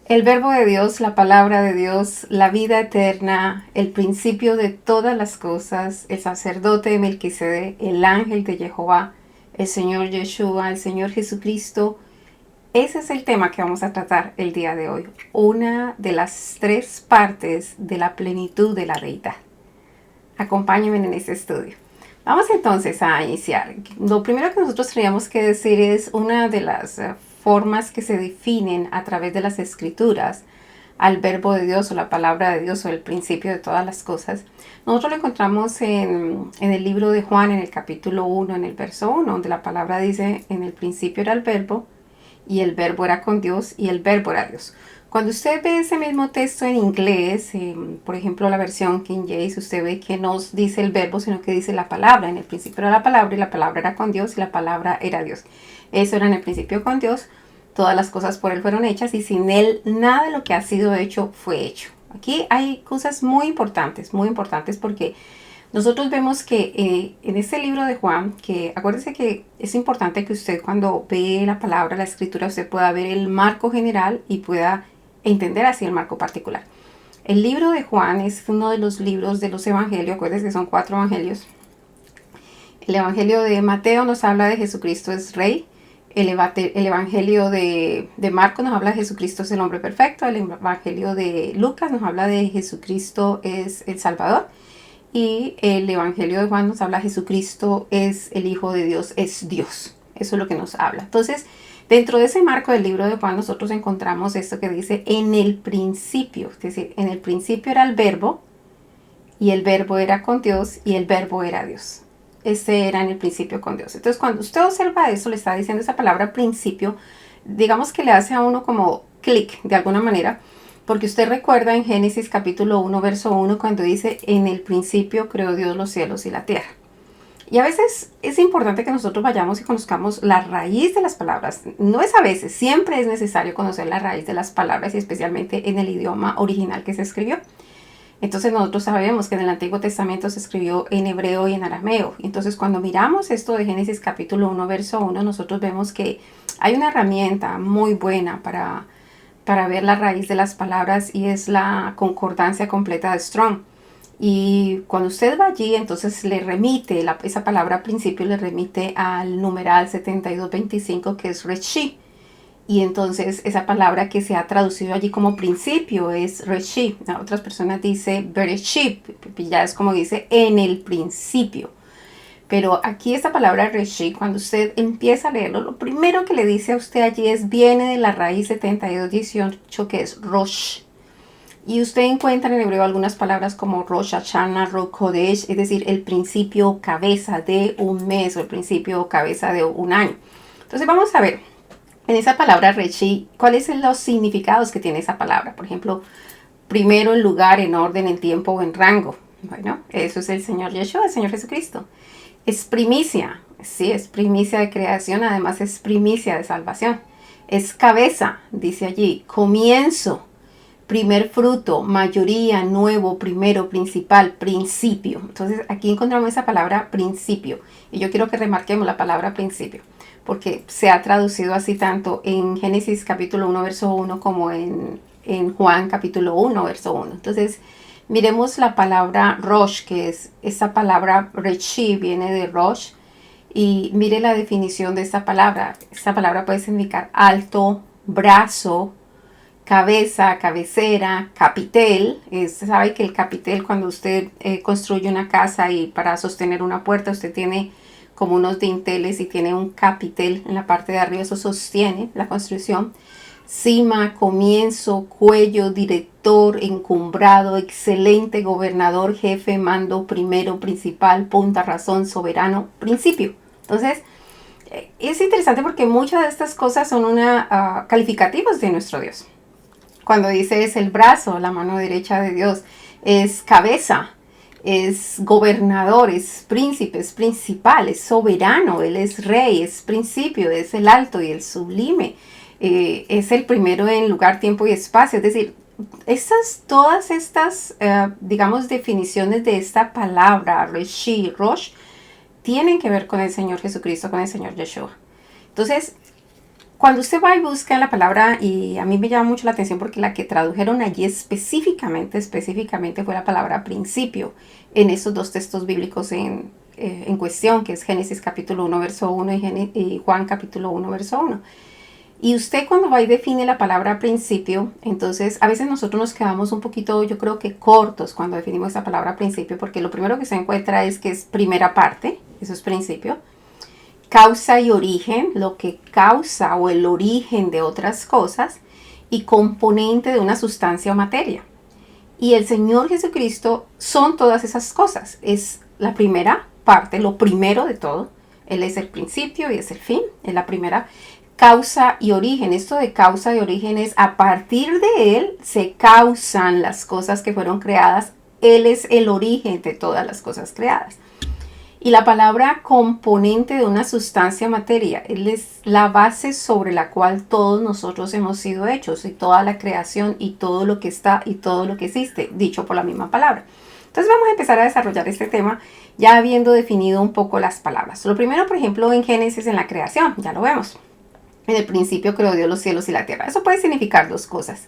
El verbo de Dios, la palabra de Dios, la vida eterna, el principio de todas las cosas, el sacerdote de Melquisedec, el ángel de Jehová, el Señor Yeshua, el Señor Jesucristo. Ese es el tema que vamos a tratar el día de hoy. Una de las tres partes de la plenitud de la deidad. Acompáñenme en este estudio. Vamos entonces a iniciar. Lo primero que nosotros teníamos que decir es una de las formas que se definen a través de las escrituras al verbo de Dios o la palabra de Dios o el principio de todas las cosas. Nosotros lo encontramos en el libro de Juan, en el capítulo 1, en el verso 1, donde la palabra dice: en el principio era el verbo, y el verbo era con Dios, y el verbo era Dios. Cuando usted ve ese mismo texto en inglés, por ejemplo la versión King James, usted ve que no dice el verbo, sino que dice la palabra. En el principio era la palabra, y la palabra era con Dios, y la palabra era Dios. Eso era en el principio con Dios. Todas las cosas por Él fueron hechas, y sin Él nada de lo que ha sido hecho fue hecho. Aquí hay cosas muy importantes, porque nosotros vemos que en este libro de Juan, que acuérdense que es importante que usted cuando ve la palabra, la escritura, usted pueda ver el marco general y pueda entender así el marco particular. El libro de Juan es uno de los libros de los evangelios. Acuérdense que son 4 evangelios. El evangelio de Mateo nos habla de Jesucristo es Rey. El evangelio de Marcos nos habla de Jesucristo es el hombre perfecto. El evangelio de Lucas nos habla de Jesucristo es el Salvador. Y el evangelio de Juan nos habla de Jesucristo es el Hijo de Dios, es Dios. Eso es lo que nos habla. Entonces, dentro de ese marco del libro de Juan, nosotros encontramos esto que dice en el principio. Es decir, en el principio era el verbo, y el verbo era con Dios, y el verbo era Dios. Ese era en el principio con Dios. Entonces, cuando usted observa eso, le está diciendo esa palabra principio, digamos que le hace a uno como clic de alguna manera, porque usted recuerda en Génesis capítulo 1, verso 1, cuando dice: en el principio creó Dios los cielos y la tierra. Y a veces es importante que nosotros vayamos y conozcamos la raíz de las palabras. No es a veces, siempre es necesario conocer la raíz de las palabras, y especialmente en el idioma original que se escribió. Entonces nosotros sabemos que en el Antiguo Testamento se escribió en hebreo y en arameo. Entonces cuando miramos esto de Génesis capítulo 1, verso 1, nosotros vemos que hay una herramienta muy buena para ver la raíz de las palabras, y es la concordancia completa de Strong. Y cuando usted va allí, entonces le remite, esa palabra principio le remite al numeral 7225, que es Reshi. Y entonces esa palabra que se ha traducido allí como principio es Reshi. Otras personas dicen Bereshit, ya es como dice en el principio. Pero aquí esta palabra Reshi, cuando usted empieza a leerlo, lo primero que le dice a usted allí viene de la raíz 7218, que es Rosh. Y usted encuentra en hebreo algunas palabras como Rosh Hashanah, Rosh Kodesh, es decir, el principio cabeza de un mes, o el principio cabeza de un año. Entonces vamos a ver en esa palabra Reshi, ¿cuáles son los significados que tiene esa palabra? Por ejemplo, primero en lugar, en orden, en tiempo o en rango. Bueno, eso es el Señor Yeshua, el Señor Jesucristo. Es primicia, sí, es primicia de creación, además es primicia de salvación. Es cabeza, dice allí, comienzo, primer fruto, mayoría, nuevo, primero, principal, principio. Entonces aquí encontramos esa palabra principio, y yo quiero que remarquemos la palabra principio, porque se ha traducido así tanto en Génesis capítulo 1, verso 1, como en Juan capítulo 1, verso 1. Entonces, miremos la palabra Rosh, que es esa palabra Reshi, viene de Rosh, y mire la definición de esta palabra. Esta palabra puede significar alto, brazo, cabeza, cabecera, capitel. Sabe que el capitel, cuando usted construye una casa y para sostener una puerta, usted tiene como unos dinteles y tiene un capitel en la parte de arriba, eso sostiene la construcción. Cima, comienzo, cuello, director, encumbrado, excelente, gobernador, jefe, mando, primero, principal, punta, razón, soberano, principio. Entonces, es interesante porque muchas de estas cosas son calificativos de nuestro Dios. Cuando dice es el brazo, la mano derecha de Dios, es cabeza, es gobernador, es príncipe, es principal, es soberano, Él es rey, es principio, es el alto y el sublime, es el primero en lugar, tiempo y espacio. Es decir, todas estas, digamos, definiciones de esta palabra, Reshi, Rosh, tienen que ver con el Señor Jesucristo, con el Señor Yeshua. Entonces, Cuando usted va y busca la palabra, y a mí me llama mucho la atención porque la que tradujeron allí específicamente fue la palabra principio en esos dos textos bíblicos en cuestión, que es Génesis capítulo 1, verso 1 y Juan capítulo 1, verso 1. Y usted cuando va y define la palabra principio, entonces a veces nosotros nos quedamos un poquito, yo creo que cortos cuando definimos esa palabra principio, porque lo primero que se encuentra es que es primera parte, eso es principio. Causa y origen, lo que causa o el origen de otras cosas, y componente de una sustancia o materia. Y el Señor Jesucristo son todas esas cosas. Es la primera parte, lo primero de todo. Él es el principio y es el fin. Es la primera causa y origen. Esto de causa y origen es a partir de Él se causan las cosas que fueron creadas. Él es el origen de todas las cosas creadas. Y la palabra componente de una sustancia materia, él es la base sobre la cual todos nosotros hemos sido hechos, y toda la creación y todo lo que está y todo lo que existe, dicho por la misma palabra. Entonces vamos a empezar a desarrollar este tema ya habiendo definido un poco las palabras. Lo primero, por ejemplo, en Génesis, en la creación, ya lo vemos. En el principio creó Dios los cielos y la tierra. Eso puede significar dos cosas.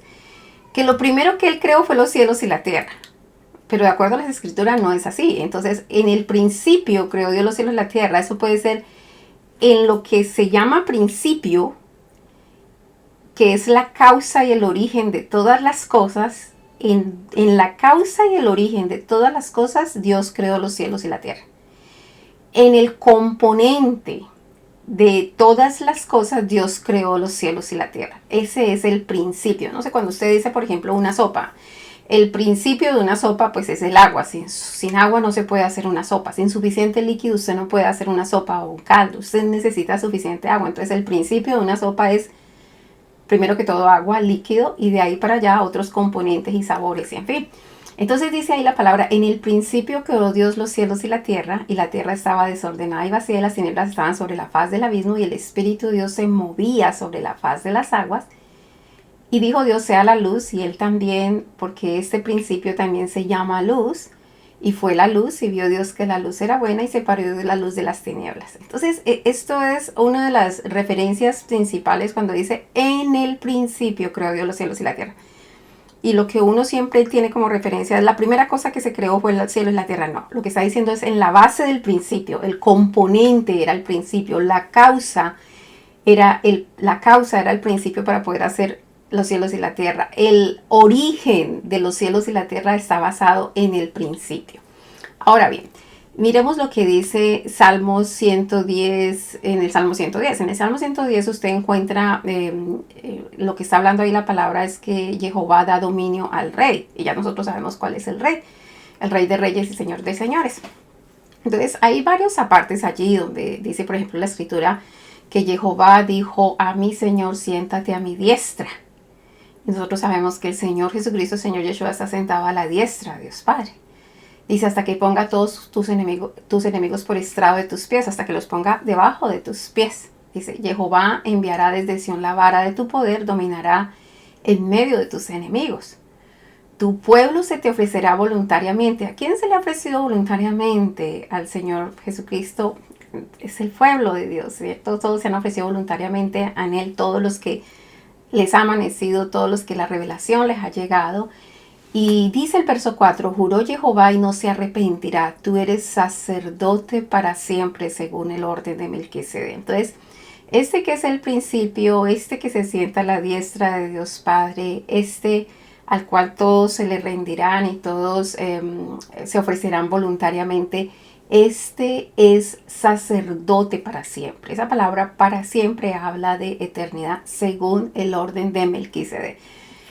Que lo primero que él creó fue los cielos y la tierra. Pero de acuerdo a las escrituras no es así. Entonces, en el principio creó Dios los cielos y la tierra. Eso puede ser en lo que se llama principio, que es la causa y el origen de todas las cosas. En la causa y el origen de todas las cosas, Dios creó los cielos y la tierra. En el componente de todas las cosas, Dios creó los cielos y la tierra. Ese es el principio. No sé, cuando usted dice, por ejemplo, una sopa. El principio de una sopa pues es el agua. Sin agua no se puede hacer una sopa. Sin suficiente líquido usted no puede hacer una sopa o un caldo. Usted necesita suficiente agua. Entonces el principio de una sopa es primero que todo agua, líquido, y de ahí para allá otros componentes y sabores y en fin. Entonces dice ahí la palabra, en el principio creó Dios los cielos y la tierra estaba desordenada y vacía, y las tinieblas estaban sobre la faz del abismo, y el Espíritu de Dios se movía sobre la faz de las aguas. Y dijo Dios, sea la luz, y él también, porque este principio también se llama luz, y fue la luz, y vio Dios que la luz era buena, y separó la luz de las tinieblas. Entonces, esto es una de las referencias principales cuando dice, en el principio creó Dios los cielos y la tierra. Y lo que uno siempre tiene como referencia es la primera cosa que se creó fue el cielo y la tierra. No, lo que está diciendo es en la base del principio, el componente era el principio, la causa era el principio para poder hacer los cielos y la tierra. El origen de los cielos y la tierra está basado en el principio. Ahora bien, miremos lo que dice Salmo 110, en el Salmo 110. En el Salmo 110 usted encuentra lo que está hablando ahí la palabra es que Jehová da dominio al rey. Y ya nosotros sabemos cuál es el rey de reyes y señor de señores. Entonces hay varios apartes allí donde dice, por ejemplo, la escritura que Jehová dijo a mi Señor, siéntate a mi diestra. Y nosotros sabemos que el Señor Jesucristo, el Señor Yeshua, está sentado a la diestra de Dios Padre. Dice, hasta que ponga todos tus enemigos por estrado de tus pies, hasta que los ponga debajo de tus pies. Dice, Jehová enviará desde Sión la vara de tu poder, dominará en medio de tus enemigos. Tu pueblo se te ofrecerá voluntariamente. ¿A quién se le ha ofrecido voluntariamente? Al Señor Jesucristo. Es el pueblo de Dios, ¿cierto? Todos se han ofrecido voluntariamente a Él, todos los que les ha amanecido, todos los que la revelación les ha llegado. Y dice el verso 4, juró Jehová y no se arrepentirá, tú eres sacerdote para siempre según el orden de Melquisedec. Entonces, este que es el principio, este que se sienta a la diestra de Dios Padre, este al cual todos se le rendirán y todos se ofrecerán voluntariamente, este es sacerdote para siempre. Esa palabra para siempre habla de eternidad según el orden de Melquisedec.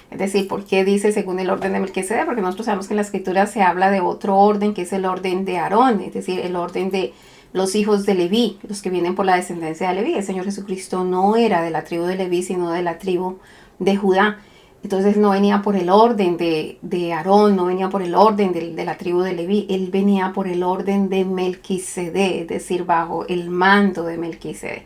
Es decir, ¿por qué dice según el orden de Melquisedec? Porque nosotros sabemos que en la escritura se habla de otro orden, que es el orden de Aarón, es decir, el orden de los hijos de Leví, los que vienen por la descendencia de Leví. El Señor Jesucristo no era de la tribu de Leví, sino de la tribu de Judá. Entonces no venía por el orden de Aarón, no venía por el orden de la tribu de Leví, él venía por el orden de Melquisedec, es decir, bajo el mando de Melquisedec.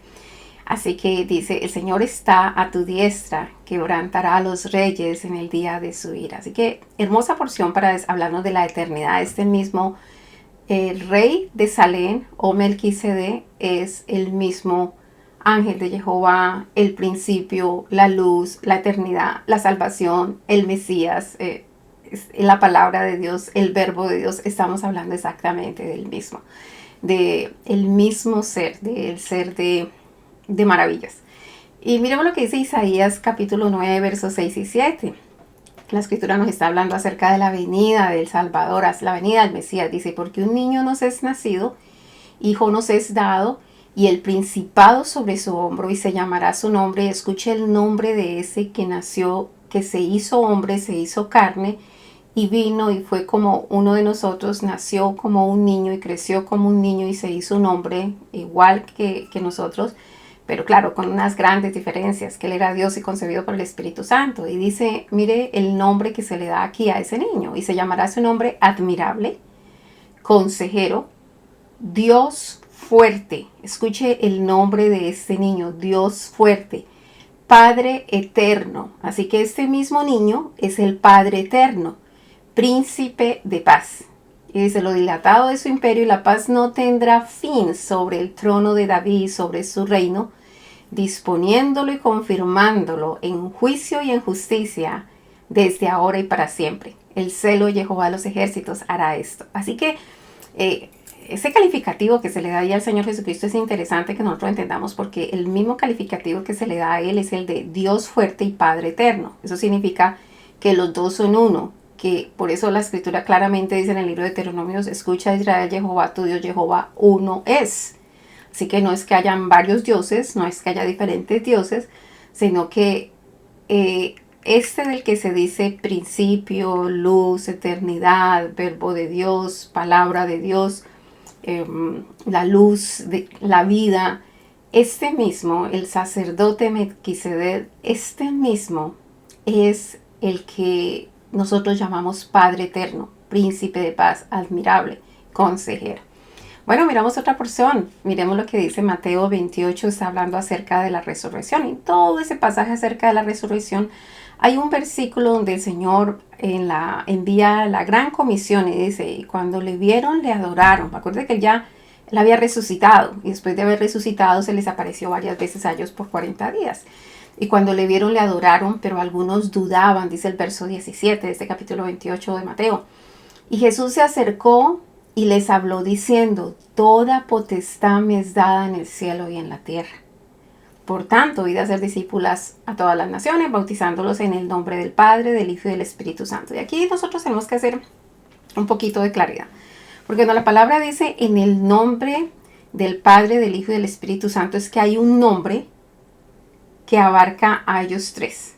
Así que dice, el Señor está a tu diestra, quebrantará a los reyes en el día de su ira. Así que hermosa porción para hablarnos de la eternidad. Este mismo rey de Salem o Melquisedec es el mismo ángel de Jehová, el principio, la luz, la eternidad, la salvación, el Mesías, la palabra de Dios, el verbo de Dios. Estamos hablando exactamente del mismo ser, del ser de maravillas. Y miremos lo que dice Isaías capítulo 9, versos 6 y 7. La escritura nos está hablando acerca de la venida del Salvador, la venida del Mesías. Dice, porque un niño nos es nacido, hijo nos es dado, y el principado sobre su hombro, y se llamará su nombre. Y escuche el nombre de ese que nació, que se hizo hombre, se hizo carne, y vino y fue como uno de nosotros, nació como un niño y creció como un niño y se hizo un hombre igual que nosotros, pero claro, con unas grandes diferencias, que él era Dios y concebido por el Espíritu Santo. Y dice, mire el nombre que se le da aquí a ese niño, y se llamará su nombre admirable, consejero, Dios fuerte. Escuche el nombre de este niño, Dios fuerte, Padre eterno. Así que este mismo niño es el Padre eterno, príncipe de paz. Y dice, lo dilatado de su imperio y la paz no tendrá fin sobre el trono de David y sobre su reino, disponiéndolo y confirmándolo en juicio y en justicia desde ahora y para siempre. El celo de Jehová de los ejércitos hará esto. Así que ese calificativo que se le da ahí al Señor Jesucristo es interesante que nosotros entendamos, porque el mismo calificativo que se le da a Él es el de Dios fuerte y Padre eterno. Eso significa que los dos son uno, que por eso la escritura claramente dice en el libro de Deuteronomios, escucha Israel, Jehová tu Dios, Jehová uno es. Así que no es que hayan varios dioses, no es que haya diferentes dioses, sino que este del que se dice principio, luz, eternidad, verbo de Dios, palabra de Dios, la luz, de la vida, este mismo, el sacerdote Melquisedec, este mismo es el que nosotros llamamos Padre eterno, príncipe de paz, admirable, consejero. Bueno, miramos otra porción. Miremos lo que dice Mateo 28, está hablando acerca de la resurrección. Y todo ese pasaje acerca de la resurrección, hay un versículo donde el Señor envía la gran comisión y dice, y cuando le vieron, le adoraron. Acuérdense que él había resucitado, y después de haber resucitado se les apareció varias veces a ellos por 40 días. Y cuando le vieron, le adoraron, pero algunos dudaban, dice el verso 17 de este capítulo 28 de Mateo. Y Jesús se acercó y les habló diciendo, toda potestad me es dada en el cielo y en la tierra. Por tanto, id a ser discípulas a todas las naciones, bautizándolos en el nombre del Padre, del Hijo y del Espíritu Santo. Y aquí nosotros tenemos que hacer un poquito de claridad. Porque cuando la palabra dice en el nombre del Padre, del Hijo y del Espíritu Santo, es que hay un nombre que abarca a ellos tres.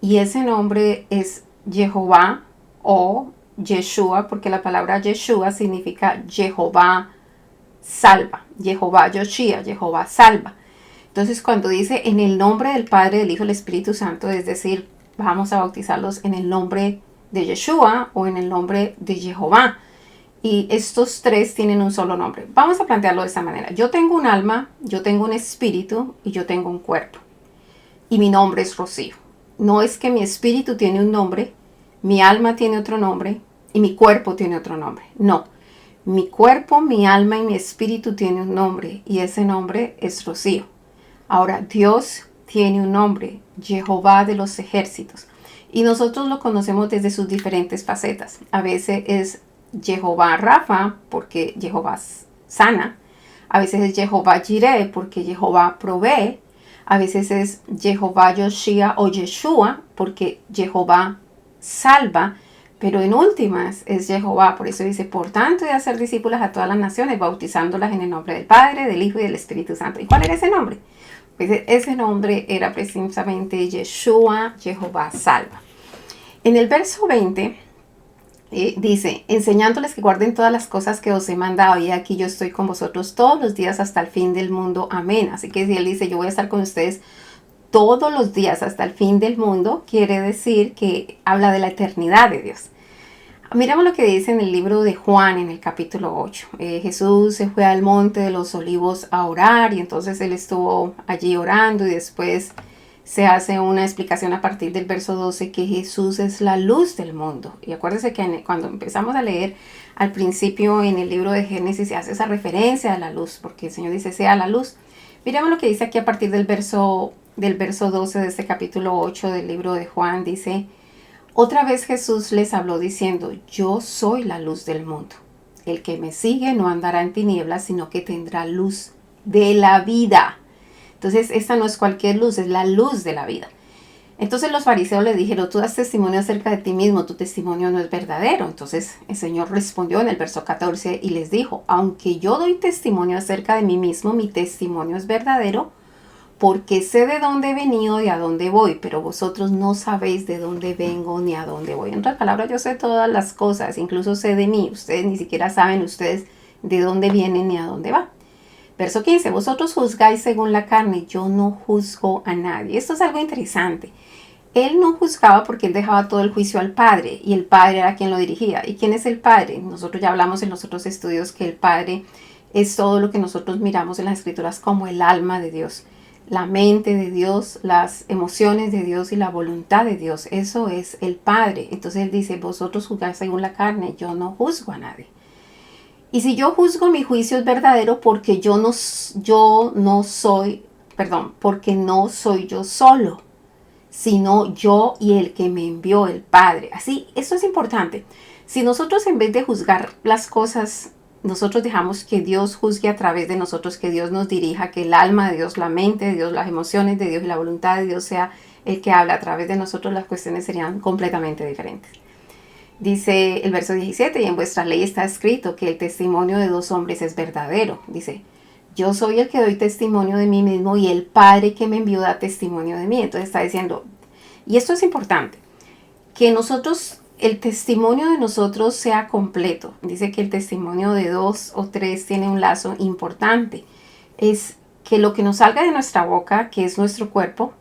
Y ese nombre es Jehová o Yeshua, porque la palabra Yeshua significa Jehová salva, Jehová Yoshia, Jehová salva. Entonces cuando dice en el nombre del Padre, del Hijo y del Espíritu Santo, es decir, vamos a bautizarlos en el nombre de Yeshua o en el nombre de Jehová. Y estos tres tienen un solo nombre. Vamos a plantearlo de esta manera. Yo tengo un alma, yo tengo un espíritu y yo tengo un cuerpo. Y mi nombre es Rocío. No es que mi espíritu tiene un nombre, mi alma tiene otro nombre y mi cuerpo tiene otro nombre. No, mi cuerpo, mi alma y mi espíritu tienen un nombre y ese nombre es Rocío. Ahora, Dios tiene un nombre, Jehová de los ejércitos. Y nosotros lo conocemos desde sus diferentes facetas. A veces es Jehová Rafa, porque Jehová sana. A veces es Jehová Jireh, porque Jehová provee. A veces es Jehová Yoshia o Yeshua, porque Jehová salva. Pero en últimas es Jehová. Por eso dice, por tanto, de hacer discípulas a todas las naciones, bautizándolas en el nombre del Padre, del Hijo y del Espíritu Santo. ¿Y cuál era ese nombre? Pues ese nombre era precisamente Yeshua, Jehová salva. En el verso 20 dice, enseñándoles que guarden todas las cosas que os he mandado, y aquí yo estoy con vosotros todos los días hasta el fin del mundo. Amén. Así que si él dice, yo voy a estar con ustedes todos los días hasta el fin del mundo, quiere decir que habla de la eternidad de Dios. Miramos lo que dice en el libro de Juan, en el capítulo 8. Jesús se fue al monte de los olivos a orar, y entonces él estuvo allí orando, y después se hace una explicación a partir del verso 12 que Jesús es la luz del mundo. Y acuérdense que cuando empezamos a leer al principio en el libro de Génesis se hace esa referencia a la luz, porque el Señor dice sea la luz. Miremos lo que dice aquí a partir del verso 12 de este capítulo 8 del libro de Juan. Dice, otra vez Jesús les habló diciendo, yo soy la luz del mundo. El que me sigue no andará en tinieblas, sino que tendrá luz de la vida. Entonces, esta no es cualquier luz, es la luz de la vida. Entonces los fariseos le dijeron, tú das testimonio acerca de ti mismo, tu testimonio no es verdadero. Entonces el Señor respondió en el verso 14 y les dijo, aunque yo doy testimonio acerca de mí mismo, mi testimonio es verdadero, porque sé de dónde he venido y a dónde voy, pero vosotros no sabéis de dónde vengo ni a dónde voy. En otras palabras, yo sé todas las cosas, incluso sé de mí. Ustedes ni siquiera saben ustedes de dónde vienen ni a dónde va. Verso 15, vosotros juzgáis según la carne, yo no juzgo a nadie. Esto es algo interesante. Él no juzgaba porque él dejaba todo el juicio al Padre y el Padre era quien lo dirigía. ¿Y quién es el Padre? Nosotros ya hablamos en los otros estudios que el Padre es todo lo que nosotros miramos en las Escrituras como el alma de Dios, la mente de Dios, las emociones de Dios y la voluntad de Dios. Eso es el Padre. Entonces él dice, vosotros juzgáis según la carne, yo no juzgo a nadie. Y si yo juzgo, mi juicio es verdadero porque porque no soy yo solo, sino yo y el que me envió, el Padre. Así, eso es importante. Si nosotros en vez de juzgar las cosas, nosotros dejamos que Dios juzgue a través de nosotros, que Dios nos dirija, que el alma de Dios, la mente de Dios, las emociones de Dios y la voluntad de Dios sea el que habla a través de nosotros, las cuestiones serían completamente diferentes. Dice el verso 17, y en vuestra ley está escrito que el testimonio de dos hombres es verdadero. Dice, yo soy el que doy testimonio de mí mismo y el Padre que me envió da testimonio de mí. Entonces está diciendo, y esto es importante, que nosotros, el testimonio de nosotros sea completo. Dice que el testimonio de dos o tres tiene un lazo importante. Es que lo que nos salga de nuestra boca, que es nuestro cuerpo,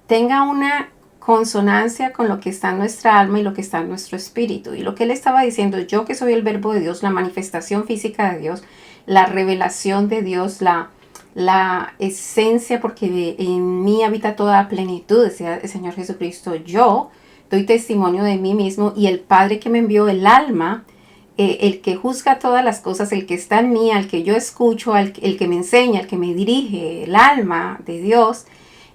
tenga una consonancia con lo que está en nuestra alma y lo que está en nuestro espíritu. Y lo que él estaba diciendo, yo que soy el verbo de Dios, la manifestación física de Dios, la revelación de Dios, la esencia, porque en mí habita toda plenitud, decía el Señor Jesucristo. Yo doy testimonio de mí mismo y el Padre que me envió, el alma, el que juzga todas las cosas, el que está en mí, al que yo escucho, el que me enseña, el que me dirige, el alma de Dios,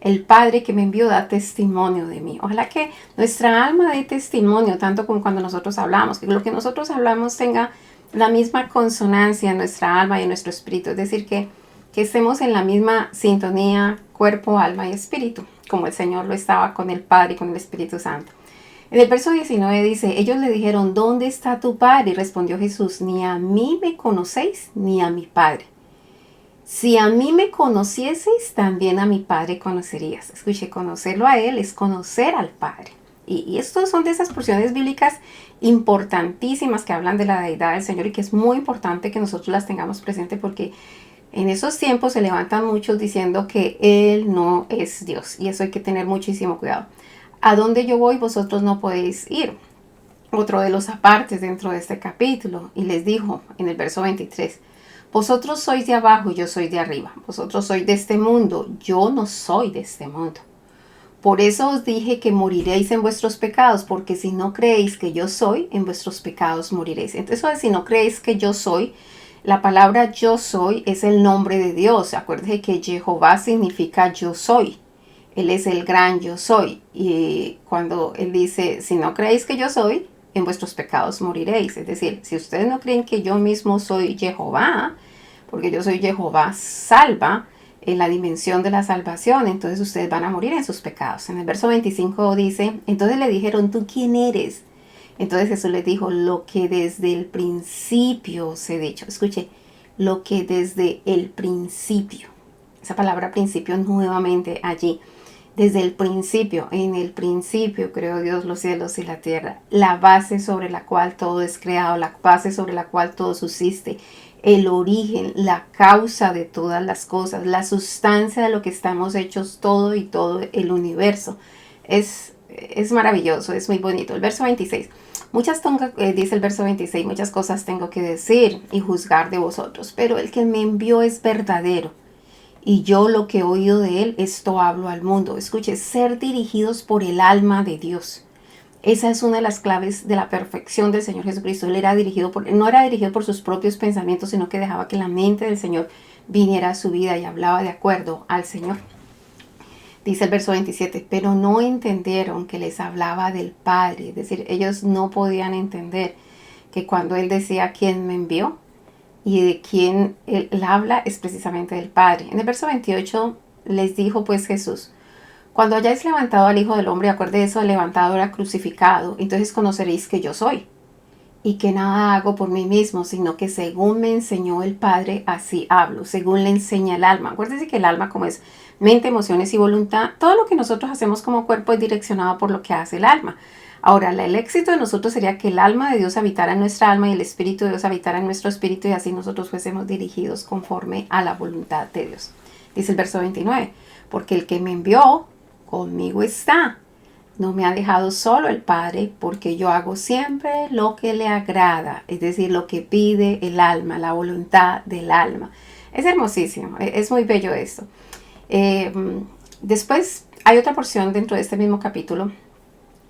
el Padre que me envió da testimonio de mí. Ojalá que nuestra alma dé testimonio, tanto como cuando nosotros hablamos, que lo que nosotros hablamos tenga la misma consonancia en nuestra alma y en nuestro espíritu. Es decir, que estemos en la misma sintonía, cuerpo, alma y espíritu, como el Señor lo estaba con el Padre y con el Espíritu Santo. En el verso 19 dice, ellos le dijeron, ¿dónde está tu Padre? Y respondió Jesús, ni a mí me conocéis, ni a mi Padre. Si a mí me conocieseis, también a mi Padre conocerías. Escuche, conocerlo a Él es conocer al Padre. Y estos son de esas porciones bíblicas importantísimas que hablan de la deidad del Señor y que es muy importante que nosotros las tengamos presente porque en esos tiempos se levantan muchos diciendo que Él no es Dios. Y eso hay que tener muchísimo cuidado. A donde yo voy, vosotros no podéis ir. Otro de los apartes dentro de este capítulo. Y les dijo en el verso 23, vosotros sois de abajo y yo soy de arriba. Vosotros sois de este mundo, yo no soy de este mundo. Por eso os dije que moriréis en vuestros pecados, porque si no creéis que yo soy, en vuestros pecados moriréis. Entonces, si no creéis que yo soy, la palabra yo soy es el nombre de Dios. Acuérdense que Jehová significa yo soy. Él es el gran yo soy. Y cuando Él dice, si no creéis que yo soy, en vuestros pecados moriréis. Es decir, si ustedes no creen que yo mismo soy Jehová, porque yo soy Jehová salva, en la dimensión de la salvación, entonces ustedes van a morir en sus pecados. En el verso 25 dice, entonces le dijeron, ¿tú quién eres? Entonces Jesús les dijo, lo que desde el principio os he dicho. Escuche, lo que desde el principio. Esa palabra principio nuevamente allí. Desde el principio, en el principio creó Dios los cielos y la tierra, la base sobre la cual todo es creado, la base sobre la cual todo subsiste, el origen, la causa de todas las cosas, la sustancia de lo que estamos hechos, todo y todo el universo. Es maravilloso, es muy bonito. El verso 26. Dice el verso 26, muchas cosas tengo que decir y juzgar de vosotros, pero el que me envió es verdadero. Y yo lo que he oído de él, esto hablo al mundo. Escuche, ser dirigidos por el alma de Dios. Esa es una de las claves de la perfección del Señor Jesucristo. Él no era dirigido por sus propios pensamientos, sino que dejaba que la mente del Señor viniera a su vida y hablaba de acuerdo al Señor. Dice el verso 27, pero no entendieron que les hablaba del Padre. Es decir, ellos no podían entender que cuando Él decía quién me envió y de quién Él habla es precisamente del Padre. En el verso 28 les dijo pues Jesús, cuando hayáis levantado al Hijo del Hombre, acuerde de eso, levantado era crucificado, entonces conoceréis que yo soy. Y que nada hago por mí mismo, sino que según me enseñó el Padre, así hablo, según le enseña el alma. Acuérdense que el alma, como es mente, emociones y voluntad, todo lo que nosotros hacemos como cuerpo es direccionado por lo que hace el alma. Ahora, el éxito de nosotros sería que el alma de Dios habitara en nuestra alma y el Espíritu de Dios habitara en nuestro espíritu y así nosotros fuésemos dirigidos conforme a la voluntad de Dios. Dice el verso 29, porque el que me envió, conmigo está. No me ha dejado solo el Padre, porque yo hago siempre lo que le agrada, es decir, lo que pide el alma, la voluntad del alma. Es hermosísimo, es muy bello esto. Después hay otra porción dentro de este mismo capítulo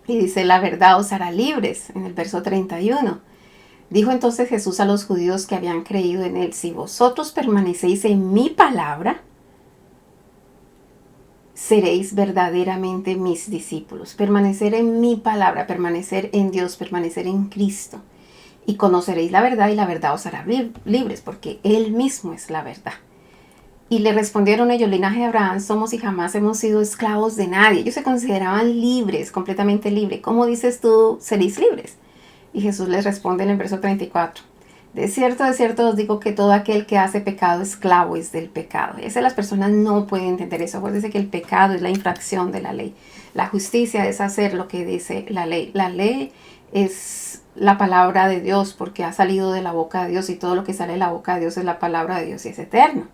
y dice, la verdad os hará libres, en el verso 31. Dijo entonces Jesús a los judíos que habían creído en él, si vosotros permanecéis en mi palabra, seréis verdaderamente mis discípulos. Permanecer en mi palabra, permanecer en Dios, permanecer en Cristo. Y conoceréis la verdad y la verdad os hará libres, porque Él mismo es la verdad. Y le respondieron ellos, linaje de Abraham somos y jamás hemos sido esclavos de nadie. Ellos se consideraban libres, completamente libres. ¿Cómo dices tú, seréis libres? Y Jesús les responde en el verso 34. De cierto os digo que todo aquel que hace pecado, esclavo es del pecado. Las personas no pueden entender eso. Acuérdense que el pecado es la infracción de la ley. La justicia es hacer lo que dice la ley. La ley es la palabra de Dios porque ha salido de la boca de Dios y todo lo que sale de la boca de Dios es la palabra de Dios y es eterno.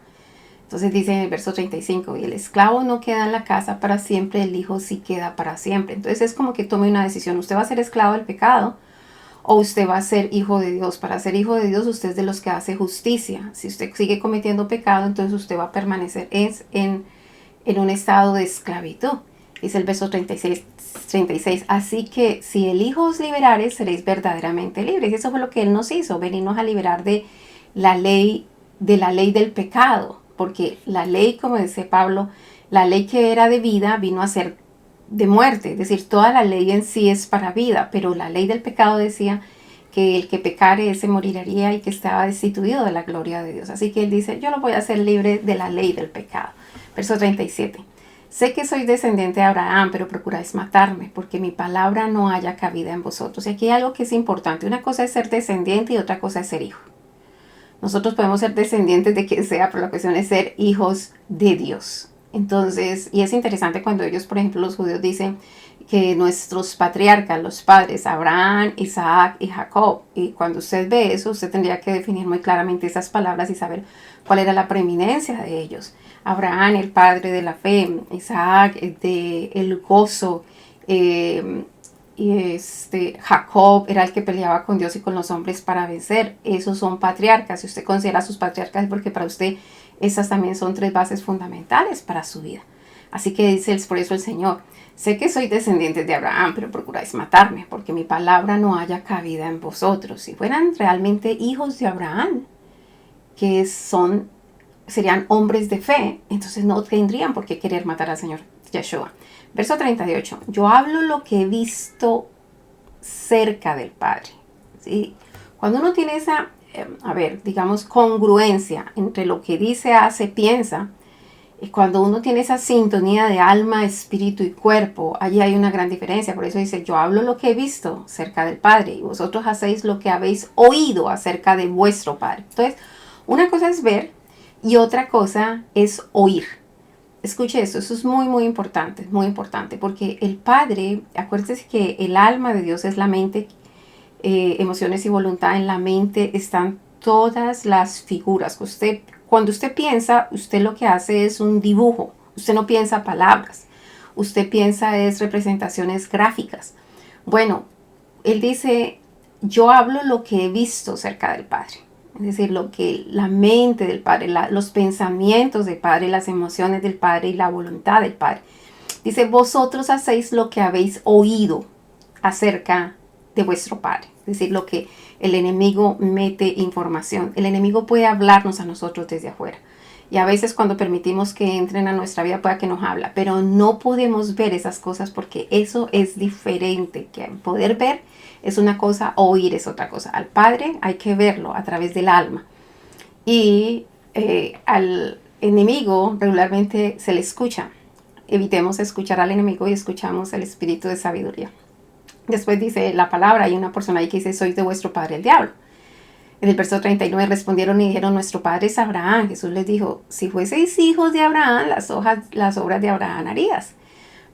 Entonces dice en el verso 35, y el esclavo no queda en la casa para siempre, el hijo sí queda para siempre. Entonces es como que tome una decisión. Usted va a ser esclavo del pecado o usted va a ser hijo de Dios. Para ser hijo de Dios, usted es de los que hace justicia. Si usted sigue cometiendo pecado, entonces usted va a permanecer en un estado de esclavitud. Dice el verso 36. Así que si el Hijo os liberare, seréis verdaderamente libres. Y eso fue lo que Él nos hizo, venirnos a liberar de la ley del pecado. Porque la ley, como dice Pablo, la ley que era de vida vino a ser de muerte, es decir, toda la ley en sí es para vida, pero la ley del pecado decía que el que pecare ese moriría y que estaba destituido de la gloria de Dios. Así que él dice, yo lo voy a hacer libre de la ley del pecado. Verso 37. Sé que sois descendiente de Abraham, pero procuráis matarme, porque mi palabra no haya cabida en vosotros. Y aquí hay algo que es importante. Una cosa es ser descendiente y otra cosa es ser hijo. Nosotros podemos ser descendientes de quien sea, pero la cuestión es ser hijos de Dios. Entonces, y es interesante cuando ellos, por ejemplo, los judíos dicen que nuestros patriarcas, los padres, Abraham, Isaac y Jacob, y cuando usted ve eso, usted tendría que definir muy claramente esas palabras y saber cuál era la preeminencia de ellos. Abraham, el padre de la fe, Isaac, el gozo, y Jacob era el que peleaba con Dios y con los hombres para vencer. Esos son patriarcas. Si usted considera a sus patriarcas es porque para usted esas también son tres bases fundamentales para su vida. Así que dice por eso el Señor, sé que soy descendiente de Abraham, pero procuráis matarme, porque mi palabra no haya cabida en vosotros. Si fueran realmente hijos de Abraham, que serían hombres de fe, entonces no tendrían por qué querer matar al Señor Yeshua. Verso 38. Yo hablo lo que he visto cerca del Padre. ¿Sí? Cuando uno tiene esa, digamos, congruencia entre lo que dice, hace, piensa, y cuando uno tiene esa sintonía de alma, espíritu y cuerpo, allí hay una gran diferencia. Por eso dice, yo hablo lo que he visto cerca del Padre y vosotros hacéis lo que habéis oído acerca de vuestro Padre. Entonces, una cosa es ver y otra cosa es oír. Escuche esto, eso es muy importante, porque el Padre, acuérdese que el alma de Dios es la mente, emociones y voluntad. En la mente están todas las figuras. Cuando usted piensa, usted lo que hace es un dibujo, usted no piensa palabras, usted piensa es representaciones gráficas. Bueno, él dice, yo hablo lo que he visto cerca del Padre. Es decir, lo que la mente del Padre, los pensamientos del Padre, las emociones del Padre y la voluntad del Padre. Dice, vosotros hacéis lo que habéis oído acerca de vuestro Padre. Es decir, lo que el enemigo mete información. El enemigo puede hablarnos a nosotros desde afuera. Y a veces cuando permitimos que entren a nuestra vida pueda que nos habla, pero no podemos ver esas cosas porque eso es diferente. Que poder ver es una cosa, oír es otra cosa. Al Padre hay que verlo a través del alma. Y al enemigo regularmente se le escucha. Evitemos escuchar al enemigo y escuchamos el espíritu de sabiduría. Después dice la palabra, hay una persona ahí que dice, sois de vuestro padre el diablo. En el verso 39 respondieron y dijeron, nuestro padre es Abraham. Jesús les dijo, si fueseis hijos de Abraham, las obras de Abraham harías.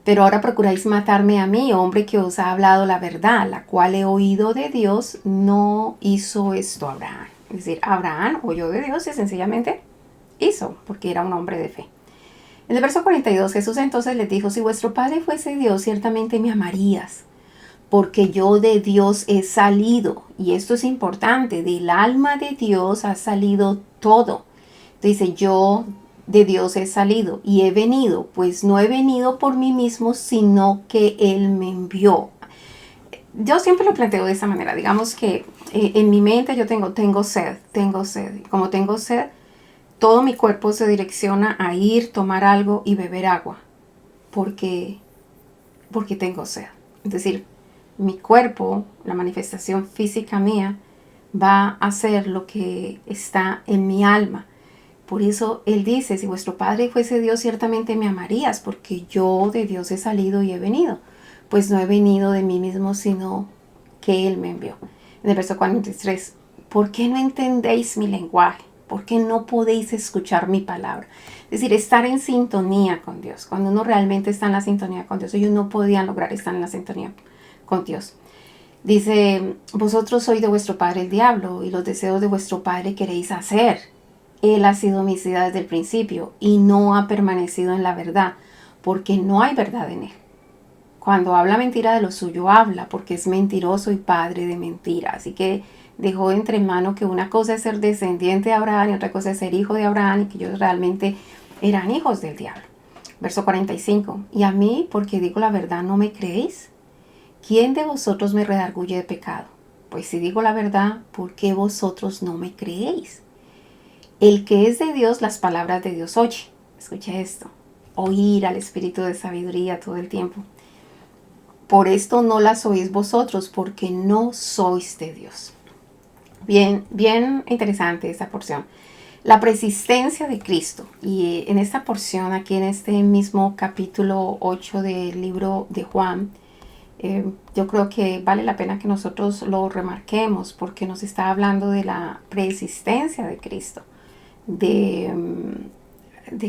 Pero ahora procuráis matarme a mí, hombre que os ha hablado la verdad, la cual he oído de Dios, no hizo esto Abraham. Es decir, Abraham oyó de Dios y sencillamente hizo, porque era un hombre de fe. En el verso 42, Jesús entonces les dijo, si vuestro padre fuese Dios, ciertamente me amarías, porque yo de Dios he salido. Y esto es importante, del alma de Dios ha salido todo. Dice, yo de Dios he salido y he venido, pues no he venido por mí mismo, sino que Él me envió. Yo siempre lo planteo de esa manera. Digamos que en mi mente yo tengo sed. Y como tengo sed, todo mi cuerpo se direcciona a ir, tomar algo y beber agua. Porque tengo sed. Es decir, mi cuerpo, la manifestación física mía, va a hacer lo que está en mi alma. Por eso Él dice, si vuestro Padre fuese Dios, ciertamente me amarías, porque yo de Dios he salido y he venido. Pues no he venido de mí mismo, sino que Él me envió. En el verso 43, ¿por qué no entendéis mi lenguaje? ¿Por qué no podéis escuchar mi palabra? Es decir, estar en sintonía con Dios. Cuando uno realmente está en la sintonía con Dios, ellos no podían lograr estar en la sintonía con Dios. Dice, vosotros sois de vuestro padre el diablo, y los deseos de vuestro padre queréis hacer. Él ha sido homicida desde el principio y no ha permanecido en la verdad, porque no hay verdad en él. Cuando habla mentira de lo suyo habla, porque es mentiroso y padre de mentira. Así que dejó entre mano que una cosa es ser descendiente de Abraham y otra cosa es ser hijo de Abraham, y que ellos realmente eran hijos del diablo. Verso 45. Y a mí, porque digo la verdad, ¿no me creéis? ¿Quién de vosotros me redarguye de pecado? Pues si digo la verdad, ¿por qué vosotros no me creéis? El que es de Dios, las palabras de Dios oye. Escucha esto. Oír al espíritu de sabiduría todo el tiempo. Por esto no las oís vosotros, porque no sois de Dios. Bien interesante esta porción. La persistencia de Cristo. Y en esta porción, aquí en este mismo capítulo 8 del libro de Juan, yo creo que vale la pena que nosotros lo remarquemos, porque nos está hablando de la persistencia de Cristo. De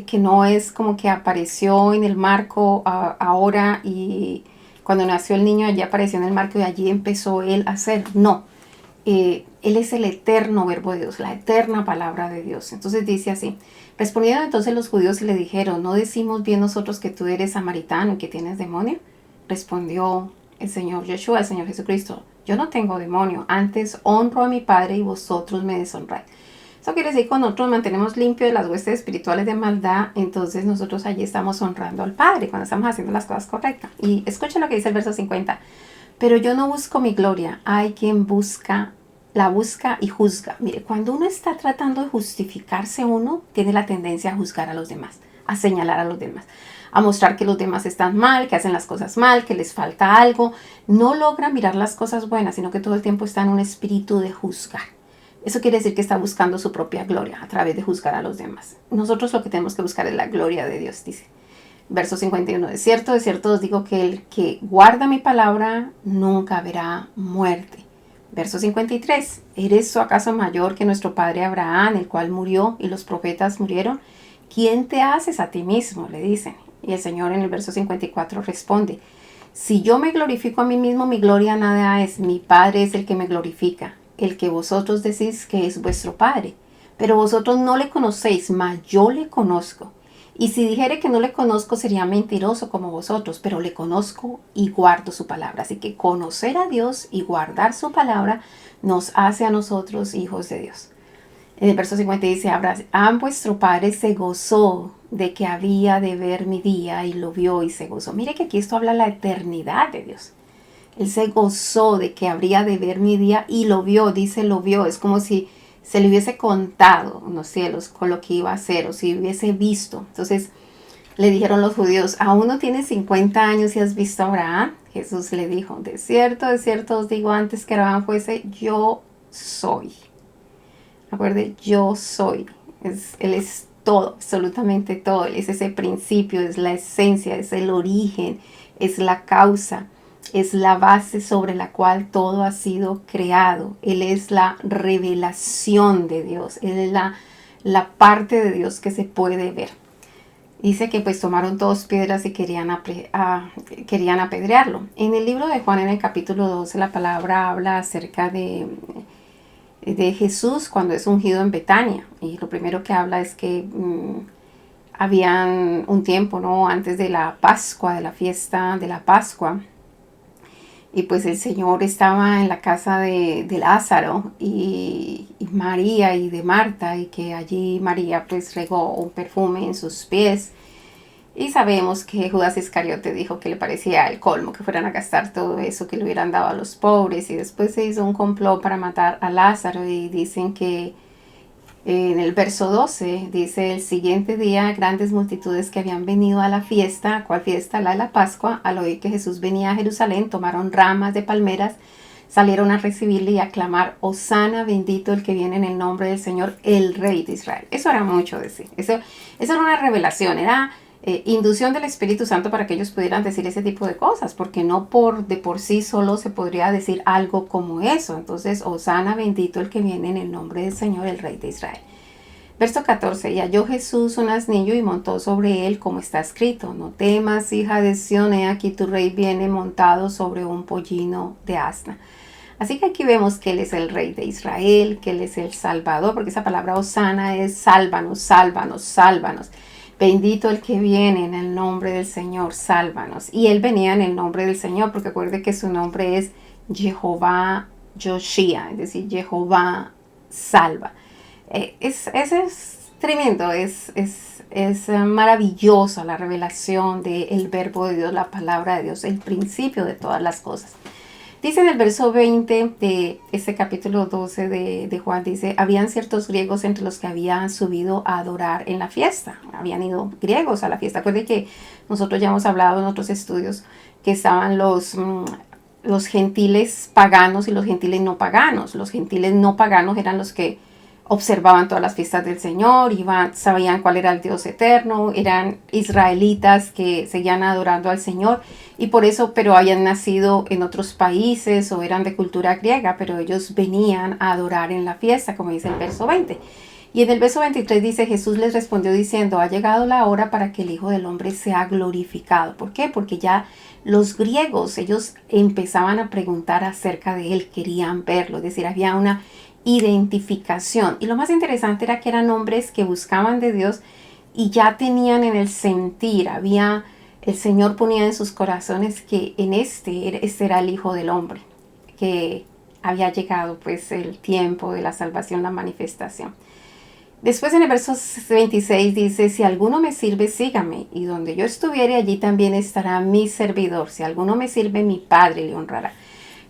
que no es como que apareció en el marco ahora y cuando nació el niño allí apareció en el marco y allí empezó él a hacer. No, él es el eterno verbo de Dios, la eterna palabra de Dios. Entonces dice así, respondieron entonces los judíos y le dijeron, ¿no decimos bien nosotros que tú eres samaritano y que tienes demonio? Respondió el Señor Yeshua, el Señor Jesucristo, yo no tengo demonio, antes honro a mi Padre y vosotros me deshonráis. Eso quiere decir que cuando nosotros mantenemos limpio de las huestes espirituales de maldad, entonces nosotros allí estamos honrando al Padre, cuando estamos haciendo las cosas correctas. Y escuchen lo que dice el verso 50. Pero yo no busco mi gloria, hay quien la busca y juzga. Mire, cuando uno está tratando de justificarse, uno tiene la tendencia a juzgar a los demás, a señalar a los demás, a mostrar que los demás están mal, que hacen las cosas mal, que les falta algo. No logra mirar las cosas buenas, sino que todo el tiempo está en un espíritu de juzgar. Eso quiere decir que está buscando su propia gloria a través de juzgar a los demás. Nosotros lo que tenemos que buscar es la gloria de Dios, dice. Verso 51. De cierto os digo que el que guarda mi palabra nunca verá muerte. Verso 53. ¿Eres tú acaso mayor que nuestro padre Abraham, el cual murió y los profetas murieron? ¿Quién te haces a ti mismo?, le dicen. Y el Señor en el verso 54 responde, si yo me glorifico a mí mismo, mi gloria nada es. Mi Padre es el que me glorifica, el que vosotros decís que es vuestro Padre. Pero vosotros no le conocéis, mas yo le conozco. Y si dijere que no le conozco, sería mentiroso como vosotros, pero le conozco y guardo su palabra. Así que conocer a Dios y guardar su palabra nos hace a nosotros hijos de Dios. En el verso 50 dice, Abraham vuestro padre se gozó de que había de ver mi día y lo vio y se gozó. Mire que aquí esto habla de la eternidad de Dios. Él se gozó de que habría de ver mi día y lo vio, dice lo vio. Es como si se le hubiese contado en los cielos con lo que iba a hacer o si hubiese visto. Entonces le dijeron los judíos, ¿aún no tienes 50 años y has visto a Abraham? Jesús le dijo, de cierto os digo, antes que Abraham fuese, yo soy. Acuerde, yo soy. Él es todo, absolutamente todo. Él es ese principio, es la esencia, es el origen, es la causa, es la base sobre la cual todo ha sido creado. Él es la revelación de Dios, Él es la parte de Dios que se puede ver. Dice que pues tomaron todos piedras y querían apedrearlo. En el libro de Juan, en el capítulo 12, la palabra habla acerca de Jesús cuando es ungido en Betania. Y lo primero que habla es que habían un tiempo, ¿no?, antes de la Pascua, de la fiesta de la Pascua. Y pues el Señor estaba en la casa de Lázaro y María y de Marta, y que allí María pues regó un perfume en sus pies. Y sabemos que Judas Iscariote dijo que le parecía el colmo que fueran a gastar todo eso, que le hubieran dado a los pobres. Y después se hizo un complot para matar a Lázaro, y dicen que en el verso 12 dice, el siguiente día grandes multitudes que habían venido a la fiesta. ¿Cuál fiesta? La de la Pascua. Al oír que Jesús venía a Jerusalén, tomaron ramas de palmeras, salieron a recibirle y a clamar, Hosana, bendito el que viene en el nombre del Señor, el Rey de Israel. Eso era mucho decir. Eso era una revelación, era inducción del Espíritu Santo para que ellos pudieran decir ese tipo de cosas, porque no de por sí solo se podría decir algo como eso. Entonces, Hosana, bendito el que viene en el nombre del Señor, el Rey de Israel. Verso 14, y halló Jesús un asnillo y montó sobre él, como está escrito, no temas, hija de Sión, he aquí tu rey viene montado sobre un pollino de asna. Así que aquí vemos que Él es el Rey de Israel, que Él es el Salvador, porque esa palabra Hosana es sálvanos, sálvanos, sálvanos. Bendito el que viene en el nombre del Señor, sálvanos. Y Él venía en el nombre del Señor, porque acuerde que su nombre es Jehová Yoshia, es decir, Jehová salva. Ese es tremendo, es maravillosa la revelación del verbo de Dios, la palabra de Dios, el principio de todas las cosas. Dice en el verso 20 de este capítulo 12 de Juan, dice, habían ciertos griegos entre los que habían subido a adorar en la fiesta. Habían ido griegos a la fiesta. Acuérdense que nosotros ya hemos hablado en otros estudios que estaban los gentiles paganos y los gentiles no paganos. Los gentiles no paganos eran los que observaban todas las fiestas del Señor, sabían cuál era el Dios eterno, eran israelitas que seguían adorando al Señor, y por eso, pero habían nacido en otros países o eran de cultura griega, pero ellos venían a adorar en la fiesta, como dice el verso 20. Y en el verso 23 dice, Jesús les respondió diciendo, ha llegado la hora para que el Hijo del Hombre sea glorificado. ¿Por qué? Porque ya los griegos, ellos empezaban a preguntar acerca de Él, querían verlo, es decir, había una identificación. Y lo más interesante era que eran hombres que buscaban de Dios y ya tenían en el sentir, el Señor ponía en sus corazones que este era el Hijo del Hombre, que había llegado pues el tiempo de la salvación, la manifestación. Después en el verso 26 dice, si alguno me sirve, sígame, y donde yo estuviere, allí también estará mi servidor. Si alguno me sirve, mi Padre le honrará.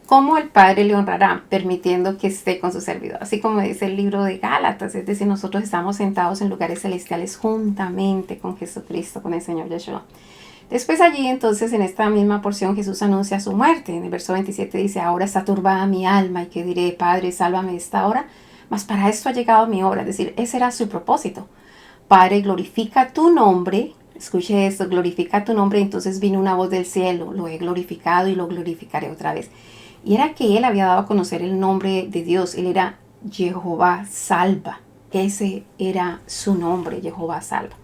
¿Cómo el Padre le honrará? Permitiendo que esté con su servidor. Así como dice el libro de Gálatas, es decir, nosotros estamos sentados en lugares celestiales juntamente con Jesucristo, con el Señor Yeshua. Después allí, entonces, en esta misma porción, Jesús anuncia su muerte. En el verso 27 dice, ahora está turbada mi alma, y que diré, Padre, sálvame de esta hora, mas para esto ha llegado mi hora. Es decir, ese era su propósito. Padre, glorifica tu nombre. Escuche esto, glorifica tu nombre. Entonces vino una voz del cielo, lo he glorificado y lo glorificaré otra vez. Y era que Él había dado a conocer el nombre de Dios. Él era Jehová salva. Ese era su nombre, Jehová salva.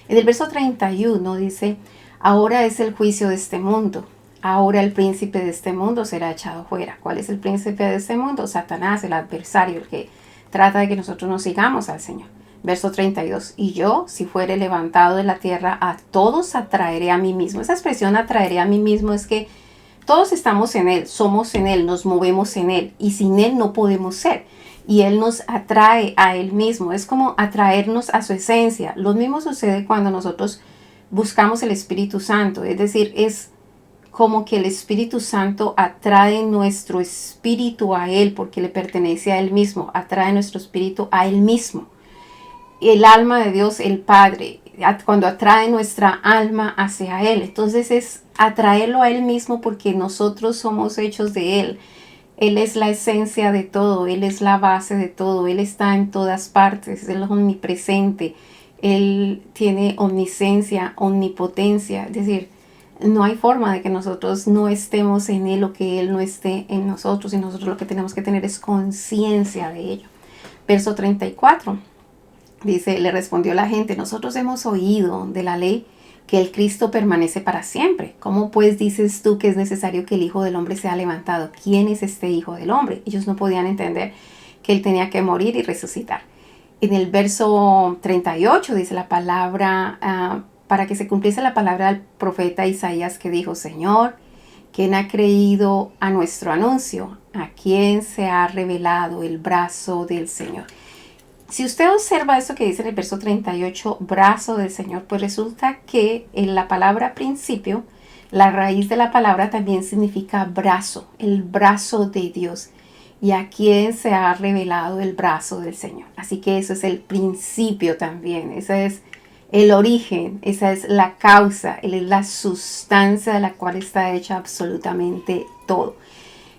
En el verso 31 dice, ahora es el juicio de este mundo. Ahora el príncipe de este mundo será echado fuera. ¿Cuál es el príncipe de este mundo? Satanás, el adversario, el que trata de que nosotros nos sigamos al Señor. Verso 32, y yo, si fuere levantado de la tierra, a todos atraeré a mí mismo. Esa expresión atraeré a mí mismo es que todos estamos en Él, somos en Él, nos movemos en Él, y sin Él no podemos ser. Y Él nos atrae a Él mismo, es como atraernos a su esencia. Lo mismo sucede cuando nosotros buscamos el Espíritu Santo, es decir, es como que el Espíritu Santo atrae nuestro espíritu a Él, porque le pertenece a Él mismo, atrae nuestro espíritu a Él mismo. El alma de Dios, el Padre, cuando atrae nuestra alma hacia Él, entonces es atraerlo a Él mismo, porque nosotros somos hechos de Él. Él es la esencia de todo, Él es la base de todo, Él está en todas partes, Él es omnipresente, Él tiene omnisciencia, omnipotencia, es decir, no hay forma de que nosotros no estemos en Él o que Él no esté en nosotros, y nosotros lo que tenemos que tener es conciencia de ello. Verso 34 dice, le respondió la gente, nosotros hemos oído de la ley que el Cristo permanece para siempre. ¿Cómo pues dices tú que es necesario que el Hijo del Hombre sea levantado? ¿Quién es este Hijo del Hombre? Ellos no podían entender que Él tenía que morir y resucitar. En el verso 38 dice la palabra, para que se cumpliese la palabra del profeta Isaías, que dijo, Señor, ¿quién ha creído a nuestro anuncio? ¿A quién se ha revelado el brazo del Señor? Si usted observa eso que dice en el verso 38, brazo del Señor, pues resulta que en la palabra principio, la raíz de la palabra también significa brazo, el brazo de Dios. Y a quién se ha revelado el brazo del Señor. Así que eso es el principio también, ese es el origen, esa es la causa, Él es la sustancia de la cual está hecha absolutamente todo.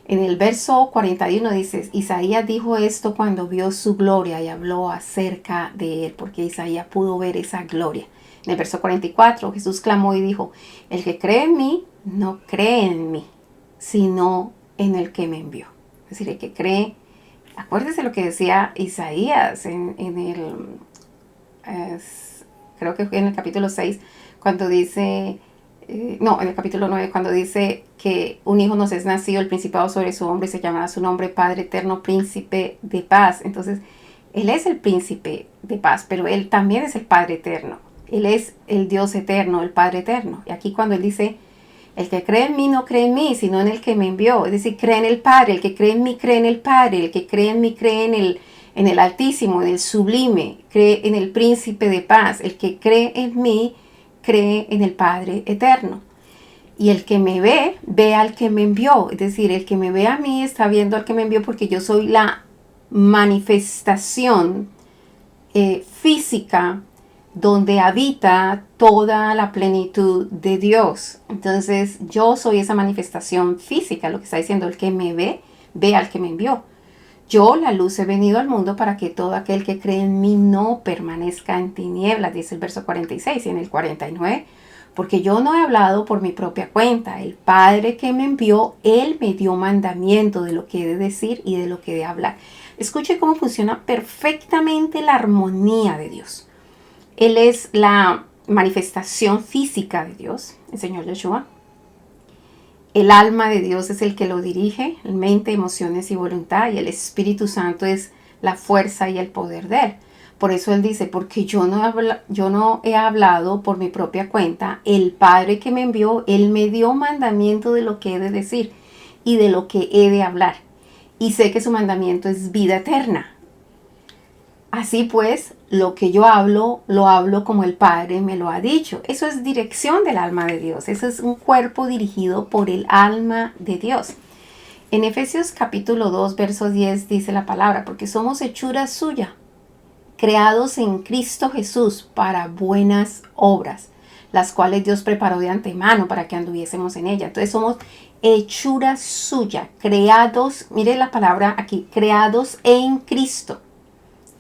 En el verso 41 dice, Isaías dijo esto cuando vio su gloria y habló acerca de Él, porque Isaías pudo ver esa gloria. En el verso 44 Jesús clamó y dijo, el que cree en mí, no cree en mí, sino en el que me envió. Es decir, el que cree, acuérdese lo que decía Isaías creo que en el capítulo 6, cuando dice... en el capítulo 9, cuando dice que un hijo nos es nacido, el principado sobre su hombre, se llamará su nombre Padre Eterno, Príncipe de Paz. Entonces, Él es el Príncipe de Paz, pero Él también es el Padre Eterno. Él es el Dios Eterno, el Padre Eterno. Y aquí cuando Él dice, el que cree en mí no cree en mí, sino en el que me envió. Es decir, cree en el Padre. El que cree en mí cree en el Padre. El que cree en mí cree en el Altísimo, en el Sublime. Cree en el Príncipe de Paz. El que cree en mí cree en el Padre Eterno. Y el que me ve, ve al que me envió. Es decir, el que me ve a mí está viendo al que me envió, porque yo soy la manifestación física donde habita toda la plenitud de Dios. Entonces, yo soy esa manifestación física. Lo que está diciendo, el que me ve, ve al que me envió. Yo, la luz, he venido al mundo para que todo aquel que cree en mí no permanezca en tinieblas, dice el verso 46. Y en el 49, porque yo no he hablado por mi propia cuenta. El Padre que me envió, Él me dio mandamiento de lo que he de decir y de lo que he de hablar. Escuche cómo funciona perfectamente la armonía de Dios. Él es la manifestación física de Dios, el Señor Yeshua. El alma de Dios es el que lo dirige, mente, emociones y voluntad, y el Espíritu Santo es la fuerza y el poder de Él. Por eso Él dice, porque yo no he hablado por mi propia cuenta, el Padre que me envió, Él me dio mandamiento de lo que he de decir y de lo que he de hablar. Y sé que su mandamiento es vida eterna. Así pues, lo que yo hablo, lo hablo como el Padre me lo ha dicho. Eso es dirección del alma de Dios. Eso es un cuerpo dirigido por el alma de Dios. En Efesios capítulo 2, verso 10 dice la palabra, porque somos hechura suya, creados en Cristo Jesús para buenas obras, las cuales Dios preparó de antemano para que anduviésemos en ella. Entonces somos hechura suya, creados, mire la palabra aquí, creados en Cristo.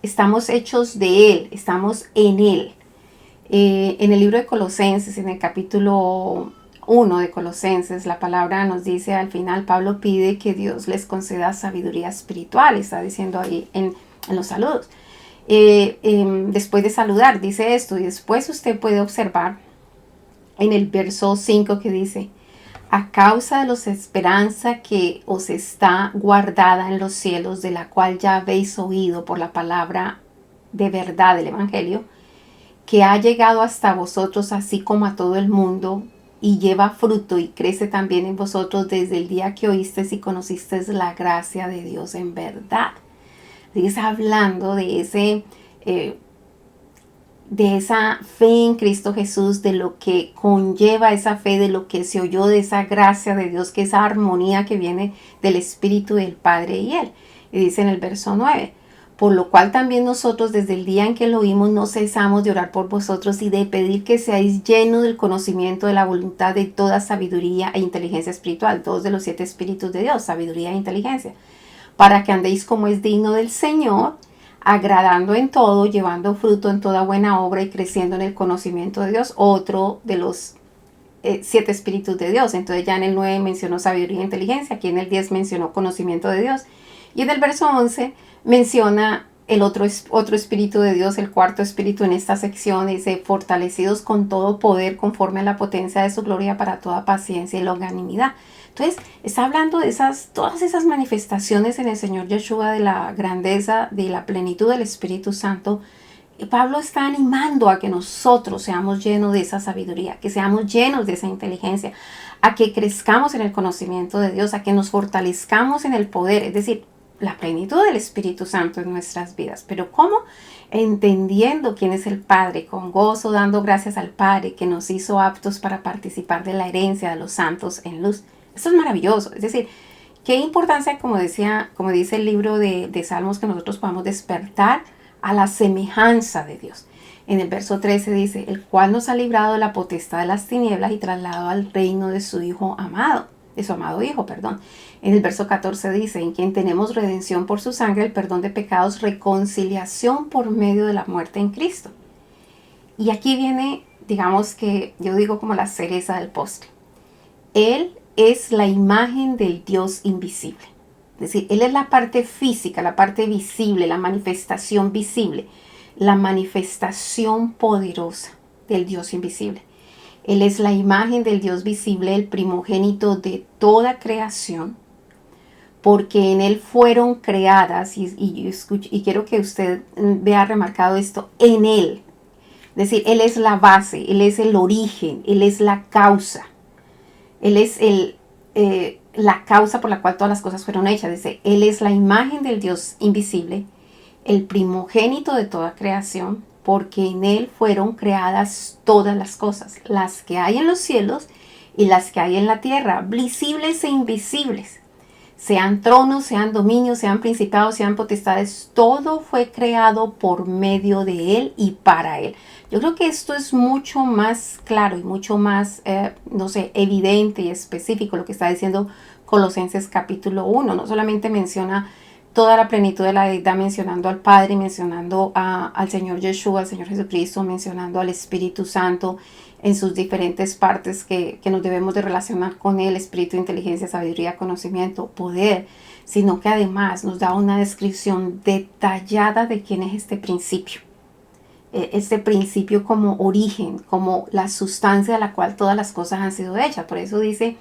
Estamos hechos de Él, estamos en Él. En el libro de Colosenses, en el capítulo 1 de Colosenses, la palabra nos dice al final, Pablo pide que Dios les conceda sabiduría espiritual, está diciendo ahí en los saludos. Después de saludar, dice esto, y después usted puede observar en el verso 5 que dice, a causa de la esperanza que os está guardada en los cielos, de la cual ya habéis oído por la palabra de verdad del Evangelio, que ha llegado hasta vosotros así como a todo el mundo, y lleva fruto y crece también en vosotros desde el día que oísteis y conocisteis la gracia de Dios en verdad. Está hablando de ese de esa fe en Cristo Jesús, de lo que conlleva esa fe, de lo que se oyó, de esa gracia de Dios, que esa armonía que viene del Espíritu del Padre y Él. Y dice en el verso 9, por lo cual también nosotros desde el día en que lo oímos no cesamos de orar por vosotros y de pedir que seáis llenos del conocimiento de la voluntad de toda sabiduría e inteligencia espiritual, dos de los 7 espíritus de Dios, sabiduría e inteligencia, para que andéis como es digno del Señor, agradando en todo, llevando fruto en toda buena obra y creciendo en el conocimiento de Dios, otro de los 7 espíritus de Dios. Entonces ya en el 9 mencionó sabiduría e inteligencia, aquí en el 10 mencionó conocimiento de Dios, y en el verso 11 menciona el otro espíritu de Dios, el cuarto espíritu en esta sección, dice, fortalecidos con todo poder conforme a la potencia de su gloria para toda paciencia y longanimidad. Entonces, está hablando de todas esas manifestaciones en el Señor Yeshua, de la grandeza, de la plenitud del Espíritu Santo. Y Pablo está animando a que nosotros seamos llenos de esa sabiduría, que seamos llenos de esa inteligencia, a que crezcamos en el conocimiento de Dios, a que nos fortalezcamos en el poder, es decir, la plenitud del Espíritu Santo en nuestras vidas. Pero ¿cómo? Entendiendo quién es el Padre, con gozo, dando gracias al Padre que nos hizo aptos para participar de la herencia de los santos en luz. Esto es maravilloso. Es decir, qué importancia, como dice el libro de Salmos, que nosotros podamos despertar a la semejanza de Dios. En el verso 13 dice, el cual nos ha librado de la potestad de las tinieblas y trasladado al reino de su Hijo amado, de su amado Hijo, perdón. En el verso 14 dice, en quien tenemos redención por su sangre, el perdón de pecados, reconciliación por medio de la muerte en Cristo. Y aquí viene, digamos que yo digo como la cereza del postre. Él es la imagen del Dios invisible. Es decir, Él es la parte física, la parte visible, la manifestación visible, la manifestación poderosa del Dios invisible. Él es la imagen del Dios visible, el primogénito de toda creación, porque en Él fueron creadas, y quiero que usted vea remarcado esto, en Él. Es decir, Él es la base, Él es el origen, Él es la causa. Él es la causa por la cual todas las cosas fueron hechas. Dice, Él es la imagen del Dios invisible, el primogénito de toda creación, porque en Él fueron creadas todas las cosas, las que hay en los cielos y las que hay en la tierra, visibles e invisibles. Sean tronos, sean dominios, sean principados, sean potestades, todo fue creado por medio de Él y para Él. Yo creo que esto es mucho más claro y mucho más, evidente y específico lo que está diciendo Colosenses capítulo 1. No solamente menciona toda la plenitud de la deidad, mencionando al Padre, mencionando al Señor Yeshua, al Señor Jesucristo, mencionando al Espíritu Santo en sus diferentes partes que nos debemos de relacionar con Él, espíritu, inteligencia, sabiduría, conocimiento, poder, sino que además nos da una descripción detallada de quién es este principio. Este principio como origen, como la sustancia de la cual todas las cosas han sido hechas. Por eso dice,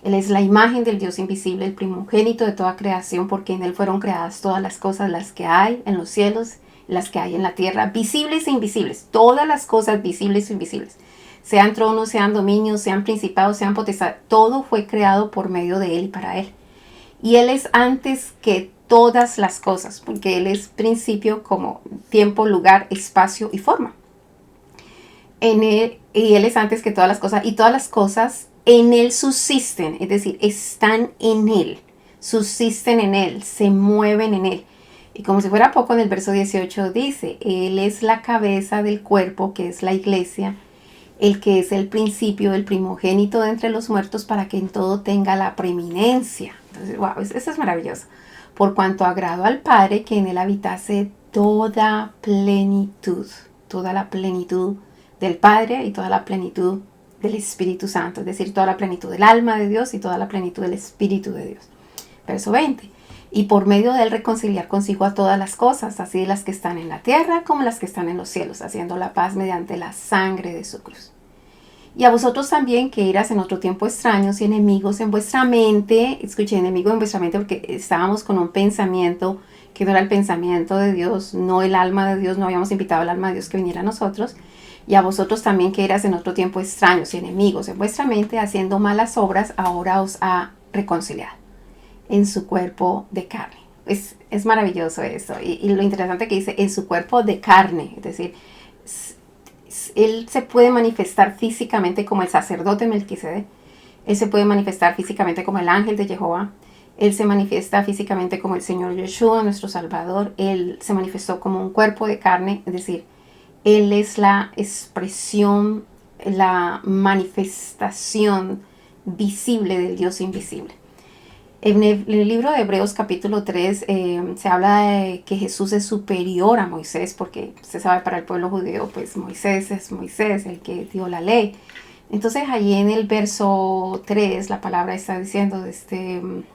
Él es la imagen del Dios invisible, el primogénito de toda creación, porque en Él fueron creadas todas las cosas, las que hay en los cielos, las que hay en la tierra, visibles e invisibles, todas las cosas visibles e invisibles. Sean tronos, sean dominios, sean principados, sean potestades, todo fue creado por medio de Él y para Él. Y Él es antes que todas las cosas, porque Él es principio como tiempo, lugar, espacio y forma. Y Él es antes que todas las cosas, y todas las cosas en Él subsisten, es decir, están en Él, subsisten en Él, se mueven en Él. Y como si fuera poco, en el verso 18 dice, Él es la cabeza del cuerpo, que es la iglesia, el que es el principio, el primogénito de entre los muertos, para que en todo tenga la preeminencia. Entonces, wow, eso es maravilloso. Por cuanto agradó al Padre que en Él habitase toda la plenitud del Padre y toda la plenitud del Espíritu Santo, es decir, toda la plenitud del alma de Dios y toda la plenitud del Espíritu de Dios. Verso 20. Y por medio de Él reconciliar consigo a todas las cosas, así las que están en la tierra como las que están en los cielos, haciendo la paz mediante la sangre de su cruz. Y a vosotros también, que eras en otro tiempo extraños y enemigos en vuestra mente, escuché enemigo en vuestra mente porque estábamos con un pensamiento que no era el pensamiento de Dios, no el alma de Dios, no habíamos invitado al alma de Dios que viniera a nosotros. Y a vosotros también, que eras en otro tiempo extraños y enemigos en vuestra mente, haciendo malas obras, ahora os ha reconciliado en su cuerpo de carne. Es maravilloso eso. Y lo interesante que dice, en su cuerpo de carne, es decir, Él se puede manifestar físicamente como el sacerdote Melquisedec. Él se puede manifestar físicamente como el ángel de Jehová. Él se manifiesta físicamente como el Señor Yeshua, nuestro Salvador. Él se manifestó como un cuerpo de carne, es decir, Él es la expresión, la manifestación visible del Dios invisible. En el libro de Hebreos capítulo 3 se habla de que Jesús es superior a Moisés, porque se sabe para el pueblo judío, pues Moisés es Moisés, el que dio la ley. Entonces allí en el verso 3 la palabra está diciendo, en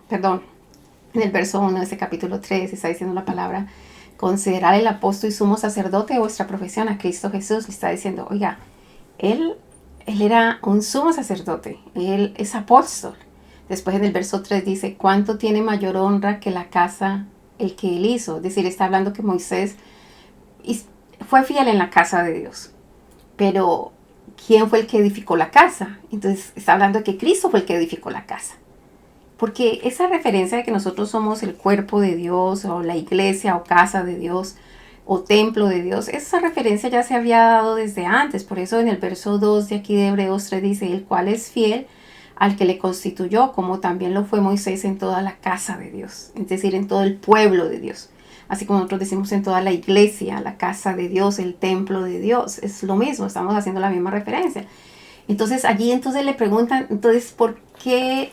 el verso 1 de este capítulo 3 está diciendo la palabra, considerar el apóstol y sumo sacerdote de vuestra profesión a Cristo Jesús. Le está diciendo, oiga, él era un sumo sacerdote, él es apóstol. Después en el verso 3 dice, ¿cuánto tiene mayor honra que la casa el que él hizo? Es decir, está hablando que Moisés fue fiel en la casa de Dios. Pero, ¿quién fue el que edificó la casa? Entonces, está hablando de que Cristo fue el que edificó la casa. Porque esa referencia de que nosotros somos el cuerpo de Dios, o la iglesia, o casa de Dios, o templo de Dios, esa referencia ya se había dado desde antes. Por eso en el verso 2 de aquí de Hebreos 3 dice, el cual es fiel al que le constituyó, como también lo fue Moisés en toda la casa de Dios, es decir, en todo el pueblo de Dios. Así como nosotros decimos en toda la iglesia, la casa de Dios, el templo de Dios, es lo mismo, estamos haciendo la misma referencia. Entonces allí le preguntan, entonces, ¿por qué?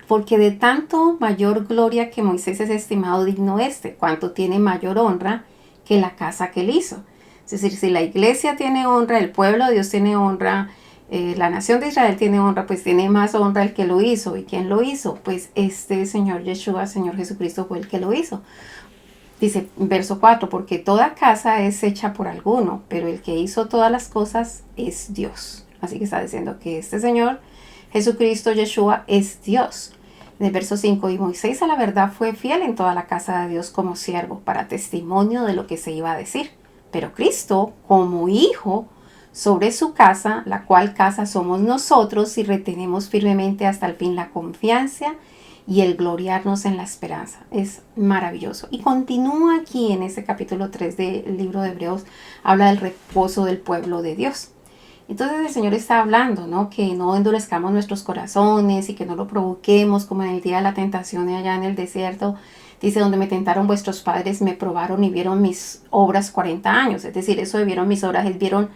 Porque de tanto mayor gloria que Moisés es estimado digno cuanto tiene mayor honra que la casa que él hizo. Es decir, si la iglesia tiene honra, el pueblo de Dios tiene honra, la nación de Israel tiene honra, pues tiene más honra el que lo hizo. ¿Y quién lo hizo? Pues este Señor Yeshua, Señor Jesucristo fue el que lo hizo. Dice, verso 4, porque toda casa es hecha por alguno, pero el que hizo todas las cosas es Dios. Así que está diciendo que este Señor Jesucristo, Yeshua, es Dios. En el verso 5, y Moisés a la verdad fue fiel en toda la casa de Dios como siervo, para testimonio de lo que se iba a decir. Pero Cristo, como hijo, sobre su casa, la cual casa somos nosotros, si retenemos firmemente hasta el fin la confianza y el gloriarnos en la esperanza. Es maravilloso. Y continúa aquí en ese capítulo 3 del libro de Hebreos, habla del reposo del pueblo de Dios. Entonces el Señor está hablando, ¿no? Que no endurezcamos nuestros corazones y que no lo provoquemos como en el día de la tentación de allá en el desierto. Dice, donde me tentaron vuestros padres, me probaron y vieron mis obras 40 años. Es decir, eso de vieron mis obras, es vieron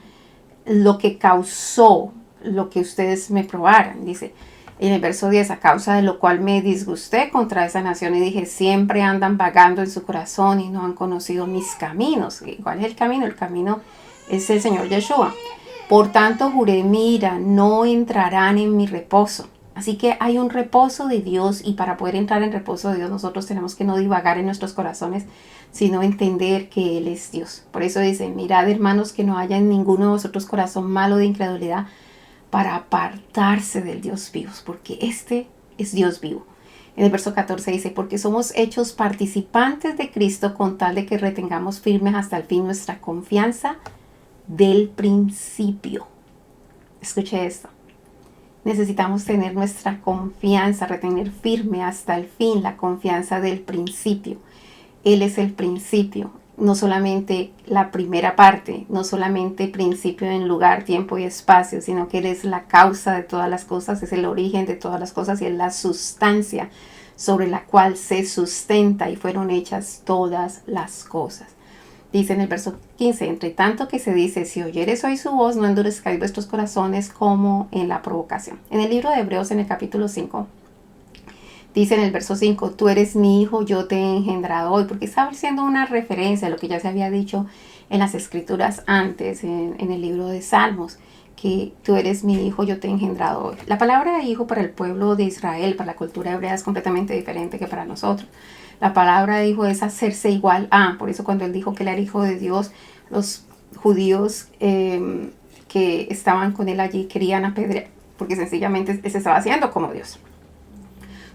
lo que causó lo que ustedes me probaran. Dice en el verso 10, a causa de lo cual me disgusté contra esa nación y dije, siempre andan vagando en su corazón y no han conocido mis caminos. ¿Cuál es el camino? El camino es el Señor Yeshua. Por tanto juré, mira, no entrarán en mi reposo. Así que hay un reposo de Dios, y para poder entrar en reposo de Dios nosotros tenemos que no divagar en nuestros corazones, sino entender que Él es Dios. Por eso dice, mirad hermanos que no haya en ninguno de vosotros corazón malo de incredulidad, para apartarse del Dios vivo, porque este es Dios vivo. En el verso 14 dice, porque somos hechos participantes de Cristo con tal de que retengamos firmes hasta el fin nuestra confianza del principio. Escuche esto. Necesitamos tener nuestra confianza, retener firme hasta el fin la confianza del principio. Él es el principio, no solamente la primera parte, no solamente principio en lugar, tiempo y espacio, sino que Él es la causa de todas las cosas, es el origen de todas las cosas y es la sustancia sobre la cual se sustenta y fueron hechas todas las cosas. Dice en el verso 15, entre tanto que se dice, si oyeres hoy su voz, no endurezcáis vuestros corazones como en la provocación. En el libro de Hebreos, en el capítulo 5, dice en el verso 5, tú eres mi hijo, yo te he engendrado hoy, porque estaba haciendo una referencia a lo que ya se había dicho en las escrituras antes, en el libro de Salmos, que tú eres mi hijo, yo te he engendrado hoy. La palabra hijo para el pueblo de Israel, para la cultura hebrea, es completamente diferente que para nosotros. La palabra hijo es hacerse igual a, por eso cuando él dijo que él era hijo de Dios, los judíos que estaban con él allí querían apedrear, porque sencillamente se estaba haciendo como Dios.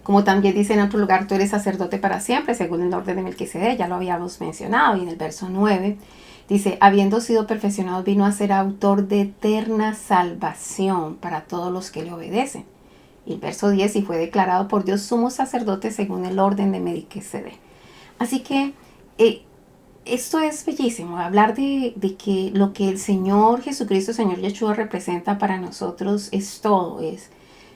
Como también dice en otro lugar, tú eres sacerdote para siempre, según el orden de Melquisedec, ya lo habíamos mencionado. Y en el verso 9 dice, habiendo sido perfeccionado, vino a ser autor de eterna salvación para todos los que le obedecen. Y el verso 10, y fue declarado por Dios sumo sacerdote según el orden de Melquisedec. Así que esto es bellísimo, hablar de que lo que el Señor Jesucristo, Señor Yeshua representa para nosotros es todo. Es,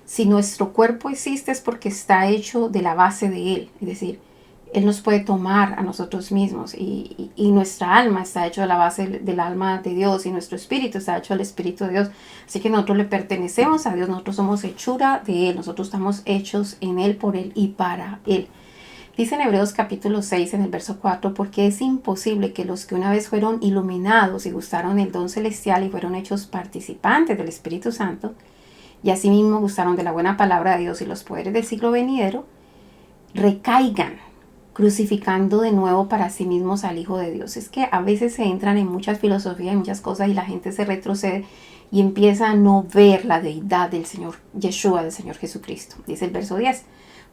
si nuestro cuerpo existe es porque está hecho de la base de Él, es decir, Él nos puede tomar a nosotros mismos y nuestra alma está hecha de la base del alma de Dios y nuestro espíritu está hecho del espíritu de Dios. Así que nosotros le pertenecemos a Dios, nosotros somos hechura de Él, nosotros estamos hechos en Él, por Él y para Él. Dice en Hebreos capítulo 6 en el verso 4, porque es imposible que los que una vez fueron iluminados y gustaron el don celestial y fueron hechos participantes del Espíritu Santo, y asimismo gustaron de la buena palabra de Dios y los poderes del siglo venidero, recaigan crucificando de nuevo para sí mismos al Hijo de Dios. Es que a veces se entran en muchas filosofías, en muchas cosas y la gente se retrocede y empieza a no ver la deidad del Señor Yeshua, del Señor Jesucristo. Dice el verso 10.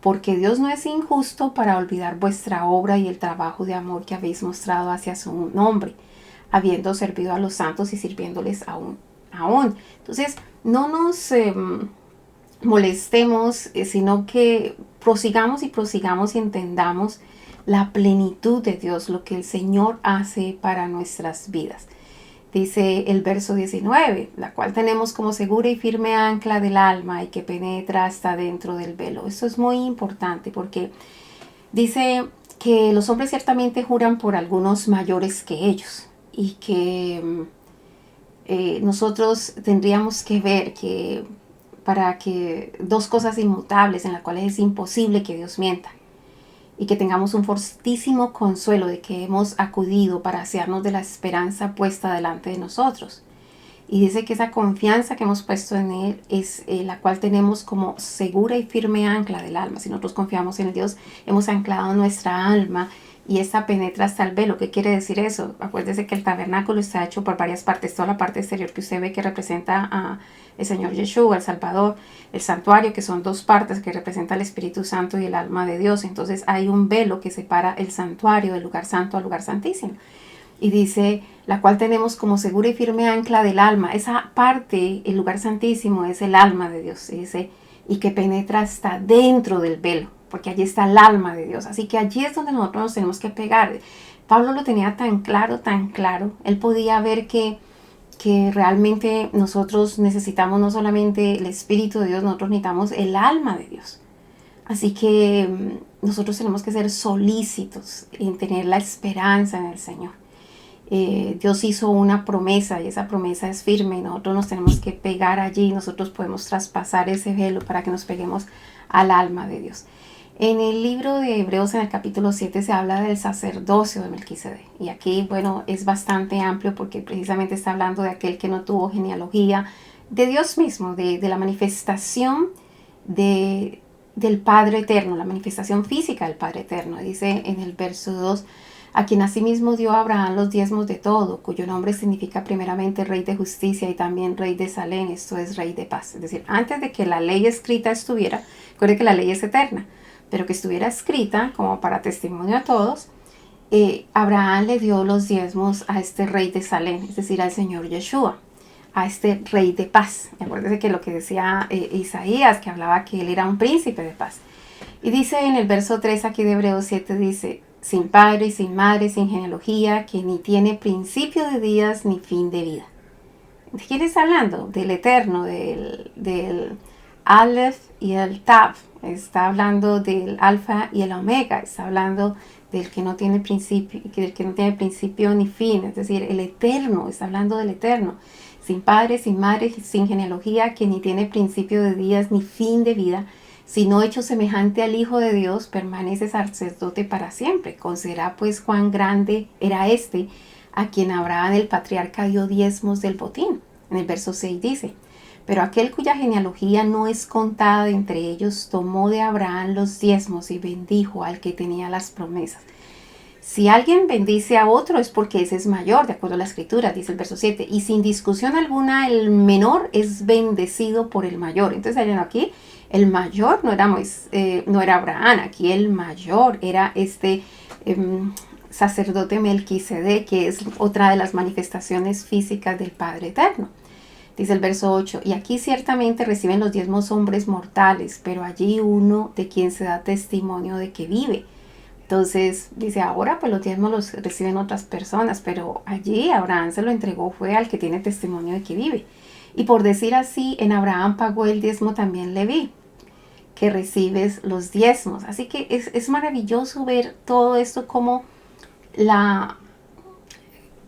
Porque Dios no es injusto para olvidar vuestra obra y el trabajo de amor que habéis mostrado hacia su nombre, habiendo servido a los santos y sirviéndoles aún. Entonces, no nos molestemos, sino que prosigamos y entendamos la plenitud de Dios, lo que el Señor hace para nuestras vidas. Dice el verso 19, la cual tenemos como segura y firme ancla del alma y que penetra hasta dentro del velo. Esto es muy importante porque dice que los hombres ciertamente juran por algunos mayores que ellos y que nosotros tendríamos que ver que para que dos cosas inmutables en las cuales es imposible que Dios mienta, y que tengamos un fortísimo consuelo de que hemos acudido para asearnos de la esperanza puesta delante de nosotros. Y dice que esa confianza que hemos puesto en Él es la cual tenemos como segura y firme ancla del alma. Si nosotros confiamos en el Dios, hemos anclado nuestra alma y esta penetra hasta el velo. ¿Qué quiere decir eso? Acuérdese que el tabernáculo está hecho por varias partes. Toda la parte exterior que usted ve que representa a el Señor Yeshua, el Salvador, el santuario, que son dos partes que representa el Espíritu Santo y el alma de Dios. Entonces hay un velo que separa el santuario del lugar santo al lugar santísimo. Y dice, la cual tenemos como segura y firme ancla del alma. Esa parte, el lugar santísimo, es el alma de Dios. Dice, y que penetra hasta dentro del velo, porque allí está el alma de Dios. Así que allí es donde nosotros nos tenemos que pegar. Pablo lo tenía tan claro, tan claro. Él podía ver que realmente nosotros necesitamos no solamente el Espíritu de Dios, nosotros necesitamos el alma de Dios. Así que nosotros tenemos que ser solícitos en tener la esperanza en el Señor. Dios hizo una promesa y esa promesa es firme y nosotros nos tenemos que pegar allí, nosotros podemos traspasar ese velo para que nos peguemos al alma de Dios. En el libro de Hebreos, en el capítulo 7, se habla del sacerdocio de Melquisedec. Y aquí, bueno, es bastante amplio porque precisamente está hablando de aquel que no tuvo genealogía, de Dios mismo, de la manifestación del Padre Eterno, la manifestación física del Padre Eterno. Dice en el verso 2, a quien asimismo dio a Abraham los diezmos de todo, cuyo nombre significa primeramente Rey de Justicia y también Rey de Salem, esto es Rey de Paz. Es decir, antes de que la ley escrita estuviera, recuerde que la ley es eterna, pero que estuviera escrita como para testimonio a todos, Abraham le dio los diezmos a este Rey de Salem, es decir, al Señor Yeshua, a este Rey de Paz. Acuérdense que lo que decía Isaías, que hablaba que él era un príncipe de paz. Y dice en el verso 3 aquí de Hebreos 7, dice, sin padre y sin madre, sin genealogía, que ni tiene principio de días ni fin de vida. ¿De quién está hablando? Del Eterno, del Aleph y el Tav. Está hablando del Alfa y el Omega. Está hablando del que no tiene principio, del que no tiene principio ni fin. Es decir, el Eterno. Está hablando del Eterno. Sin padre, sin madre, sin genealogía, que ni tiene principio de días ni fin de vida, sino hecho semejante al Hijo de Dios, permanece sacerdote para siempre. Considera pues cuán grande era este, a quien Abraham el patriarca dio diezmos del botín. En el verso 6 dice, pero aquel cuya genealogía no es contada de entre ellos, tomó de Abraham los diezmos y bendijo al que tenía las promesas. Si alguien bendice a otro es porque ese es mayor, de acuerdo a la escritura, dice el verso 7, y sin discusión alguna el menor es bendecido por el mayor. Entonces, aquí el mayor no era Abraham, aquí el mayor era este sacerdote Melquisedec, que es otra de las manifestaciones físicas del Padre Eterno. Dice el verso 8, y aquí ciertamente reciben los diezmos hombres mortales, pero allí uno de quien se da testimonio de que vive. Entonces dice, ahora pues los diezmos los reciben otras personas, pero allí Abraham se lo entregó fue al que tiene testimonio de que vive. Y por decir así, en Abraham pagó el diezmo también Leví, que recibes los diezmos. Así que es maravilloso ver todo esto como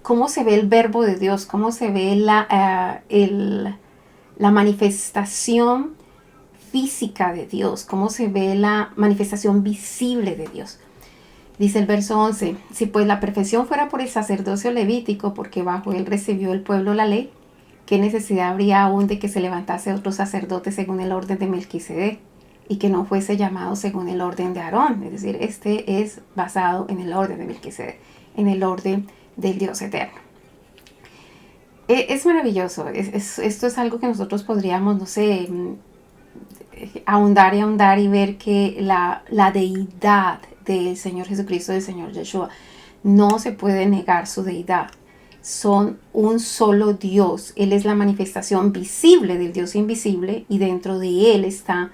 cómo se ve el verbo de Dios, cómo se ve la manifestación física de Dios, cómo se ve la manifestación visible de Dios. Dice el verso 11, si pues la perfección fuera por el sacerdocio levítico, porque bajo él recibió el pueblo la ley, ¿qué necesidad habría aún de que se levantase otro sacerdote según el orden de Melquisedec y que no fuese llamado según el orden de Aarón? Es decir, este es basado en el orden de Melquisedec, en el orden del Dios eterno. Es maravilloso, esto es algo que nosotros podríamos, no sé, ahondar y ver que la deidad del Señor Jesucristo, del Señor Yeshua, no se puede negar su deidad. Son un solo Dios. Él es la manifestación visible del Dios invisible y dentro de Él está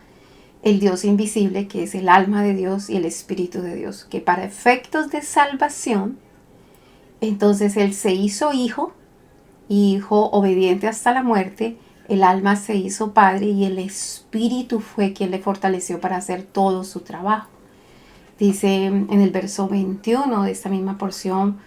el Dios invisible, que es el alma de Dios y el Espíritu de Dios, que para efectos de salvación, entonces Él se hizo hijo obediente hasta la muerte, el alma se hizo padre y el Espíritu fue quien le fortaleció para hacer todo su trabajo. Dice en el verso 21 de esta misma porción,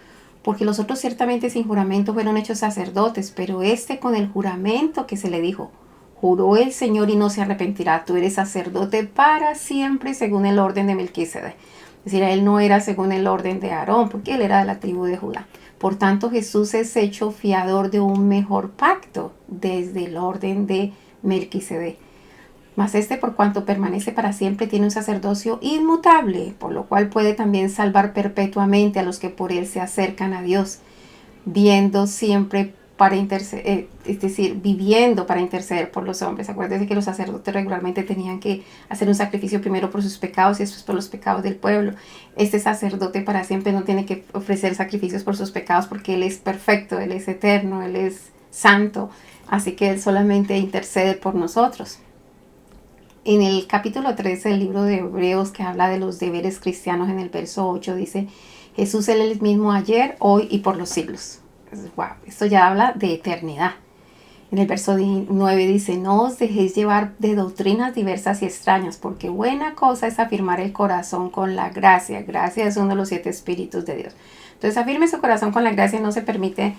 porque los otros ciertamente sin juramento fueron hechos sacerdotes, pero este con el juramento que se le dijo, juró el Señor y no se arrepentirá, tú eres sacerdote para siempre según el orden de Melquisedec. Es decir, él no era según el orden de Aarón, porque él era de la tribu de Judá. Por tanto, Jesús es hecho fiador de un mejor pacto desde el orden de Melquisedec. Mas este, por cuanto permanece para siempre, tiene un sacerdocio inmutable, por lo cual puede también salvar perpetuamente a los que por él se acercan a Dios, viendo siempre para interceder, es decir, viviendo para interceder por los hombres. Acuérdense que los sacerdotes regularmente tenían que hacer un sacrificio primero por sus pecados y después por los pecados del pueblo. Este sacerdote para siempre no tiene que ofrecer sacrificios por sus pecados porque Él es perfecto, Él es eterno, Él es santo, así que Él solamente intercede por nosotros. En el capítulo 13 del libro de Hebreos, que habla de los deberes cristianos, en el verso 8 dice, Jesús es el mismo ayer, hoy y por los siglos. Wow, esto ya habla de eternidad. En el verso 9 dice, no os dejéis llevar de doctrinas diversas y extrañas, porque buena cosa es afirmar el corazón con la gracia. Gracia es uno de los 7 espíritus de Dios. Entonces afirme su corazón con la gracia y no se permite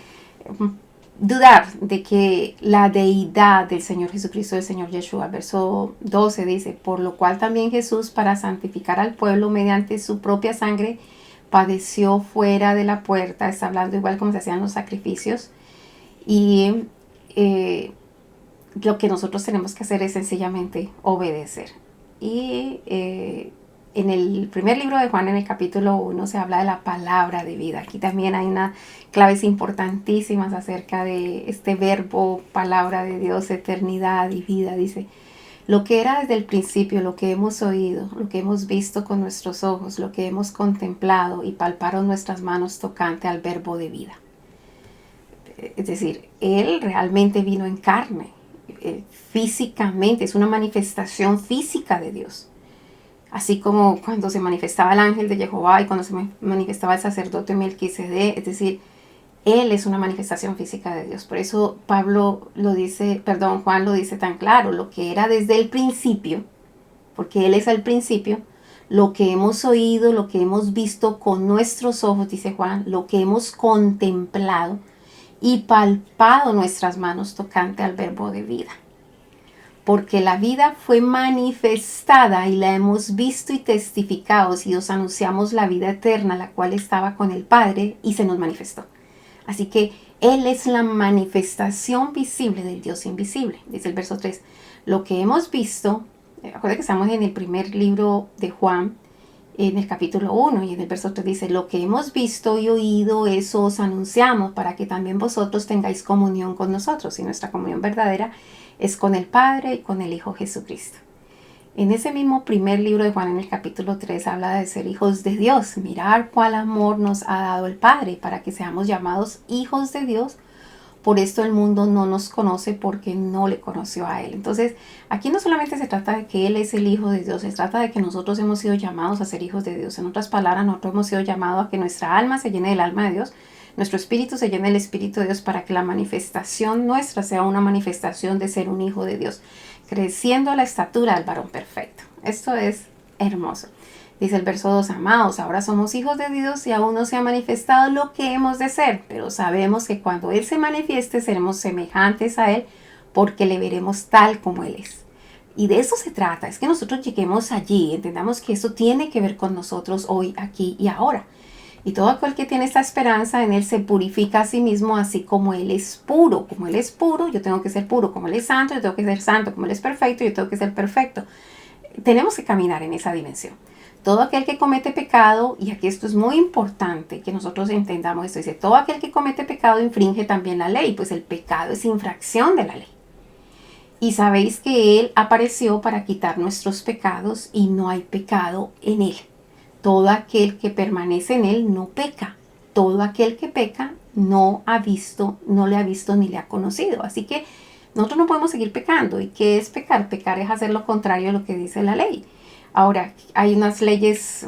dudar de que la deidad del Señor Jesucristo, del Señor Yeshua. Verso 12 dice, por lo cual también Jesús, para santificar al pueblo mediante su propia sangre, padeció fuera de la puerta. Está hablando igual como se hacían los sacrificios. Y lo que nosotros tenemos que hacer es sencillamente obedecer. Y en el primer libro de Juan, en el capítulo 1, se habla de la palabra de vida. Aquí también hay unas claves importantísimas acerca de este verbo, palabra de Dios, eternidad y vida. Dice, lo que era desde el principio, lo que hemos oído, lo que hemos visto con nuestros ojos, lo que hemos contemplado y palparon nuestras manos tocante al verbo de vida. Es decir, Él realmente vino en carne, físicamente, es una manifestación física de Dios. Así como cuando se manifestaba el ángel de Jehová y cuando se manifestaba el sacerdote Melquisedec, es decir, Él es una manifestación física de Dios. Por eso Juan lo dice tan claro, lo que era desde el principio, porque Él es el principio, lo que hemos oído, lo que hemos visto con nuestros ojos, dice Juan, lo que hemos contemplado y palpado nuestras manos tocante al verbo de vida. Porque la vida fue manifestada y la hemos visto y testificado y os anunciamos la vida eterna, la cual estaba con el Padre y se nos manifestó. Así que Él es la manifestación visible del Dios invisible. Dice el verso 3, lo que hemos visto, acuérdense que estamos en el primer libro de Juan, en el capítulo 1, y en el verso 3 dice, lo que hemos visto y oído, eso os anunciamos, para que también vosotros tengáis comunión con nosotros. Y nuestra comunión verdadera es con el Padre y con el Hijo Jesucristo. En ese mismo primer libro de Juan, en el capítulo 3, habla de ser hijos de Dios. Mirar cuál amor nos ha dado el Padre para que seamos llamados hijos de Dios, Por esto el mundo no nos conoce porque no le conoció a Él. Entonces, aquí no solamente se trata de que Él es el Hijo de Dios, se trata de que nosotros hemos sido llamados a ser hijos de Dios. En otras palabras, nosotros hemos sido llamados a que nuestra alma se llene del alma de Dios, nuestro espíritu se llene del espíritu de Dios, para que la manifestación nuestra sea una manifestación de ser un hijo de Dios, creciendo a la estatura del varón perfecto. Esto es hermoso. Dice el verso 2, amados, ahora somos hijos de Dios y aún no se ha manifestado lo que hemos de ser, pero sabemos que cuando Él se manifieste seremos semejantes a Él, porque le veremos tal como Él es. Y de eso se trata, es que nosotros lleguemos allí, entendamos que eso tiene que ver con nosotros hoy, aquí y ahora. Y todo aquel que tiene esta esperanza en Él se purifica a sí mismo, así como Él es puro. Como Él es puro, yo tengo que ser puro. Como Él es santo, yo tengo que ser santo. Como Él es perfecto, yo tengo que ser perfecto. Tenemos que caminar en esa dimensión. Todo aquel que comete pecado, y aquí esto es muy importante que nosotros entendamos esto, dice, todo aquel que comete pecado infringe también la ley, pues el pecado es infracción de la ley. Y sabéis que Él apareció para quitar nuestros pecados y no hay pecado en Él. Todo aquel que permanece en Él no peca. Todo aquel que peca no le ha visto ni le ha conocido. Así que nosotros no podemos seguir pecando. ¿Y qué es pecar? Pecar es hacer lo contrario a lo que dice la ley. Ahora, hay unas leyes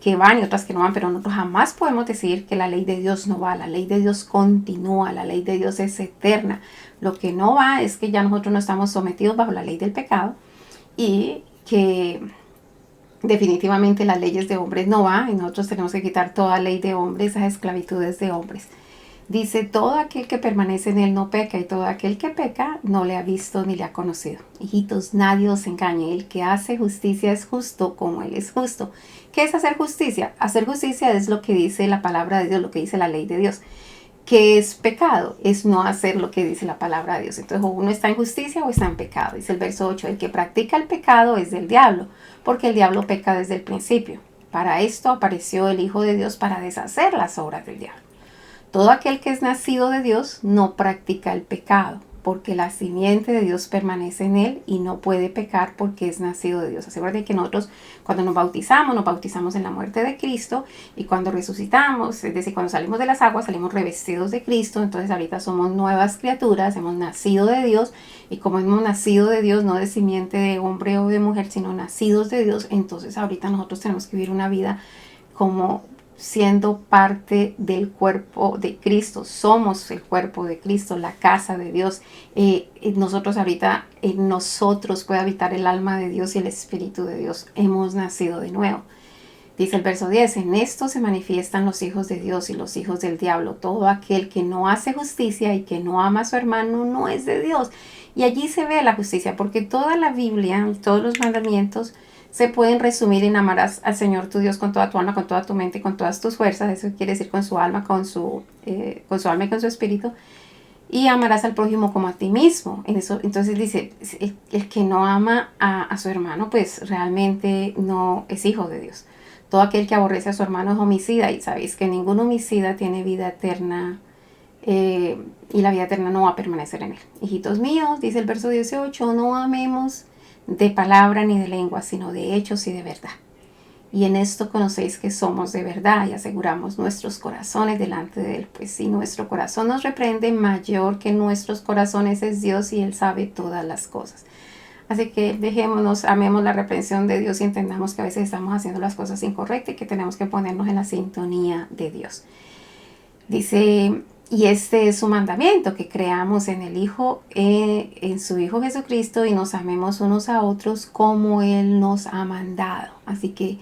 que van y otras que no van, pero nosotros jamás podemos decir que la ley de Dios no va. La ley de Dios continúa, la ley de Dios es eterna. Lo que no va es que ya nosotros no estamos sometidos bajo la ley del pecado y que definitivamente las leyes de hombres no va, y nosotros tenemos que quitar toda ley de hombres, esas esclavitudes de hombres. Dice, todo aquel que permanece en Él no peca, y todo aquel que peca no le ha visto ni le ha conocido. Hijitos, nadie os engañe. El que hace justicia es justo como Él es justo. ¿Qué es hacer justicia? Hacer justicia es lo que dice la palabra de Dios, lo que dice la ley de Dios. ¿Qué es pecado? Es no hacer lo que dice la palabra de Dios. Entonces, uno está en justicia o está en pecado. Dice el verso 8, el que practica el pecado es del diablo, porque el diablo peca desde el principio. Para esto apareció el Hijo de Dios, para deshacer las obras del diablo. Todo aquel que es nacido de Dios no practica el pecado, porque la simiente de Dios permanece en él y no puede pecar porque es nacido de Dios. Asegúrate que nosotros cuando nos bautizamos en la muerte de Cristo, y cuando resucitamos, es decir, cuando salimos de las aguas, salimos revestidos de Cristo. Entonces ahorita somos nuevas criaturas, hemos nacido de Dios, y como hemos nacido de Dios, no de simiente de hombre o de mujer, sino nacidos de Dios, entonces ahorita nosotros tenemos que vivir una vida como siendo parte del cuerpo de Cristo. Somos el cuerpo de Cristo, la casa de Dios. Nosotros ahorita, en nosotros puede habitar el alma de Dios y el Espíritu de Dios. Hemos nacido de nuevo. Dice el verso 10, en esto se manifiestan los hijos de Dios y los hijos del diablo. Todo aquel que no hace justicia y que no ama a su hermano no es de Dios. Y allí se ve la justicia, porque toda la Biblia, todos los mandamientos, se pueden resumir en amarás al Señor tu Dios con toda tu alma, con toda tu mente, con todas tus fuerzas. Eso quiere decir con su alma, con su alma y con su espíritu. Y amarás al prójimo como a ti mismo. Entonces dice, el que no ama a su hermano, pues realmente no es hijo de Dios. Todo aquel que aborrece a su hermano es homicida, y sabéis que ningún homicida tiene vida eterna, y la vida eterna no va a permanecer en él. Hijitos míos, dice el verso 18, no amemos de palabra ni de lengua, sino de hechos y de verdad. Y en esto conocéis que somos de verdad y aseguramos nuestros corazones delante de Él. Pues si nuestro corazón nos reprende, mayor que nuestros corazones es Dios, y Él sabe todas las cosas. Así que dejémonos, amemos la reprensión de Dios y entendamos que a veces estamos haciendo las cosas incorrectas y que tenemos que ponernos en la sintonía de Dios. Dice, y este es su mandamiento, que creamos en el Hijo, en su Hijo Jesucristo, y nos amemos unos a otros como Él nos ha mandado. Así que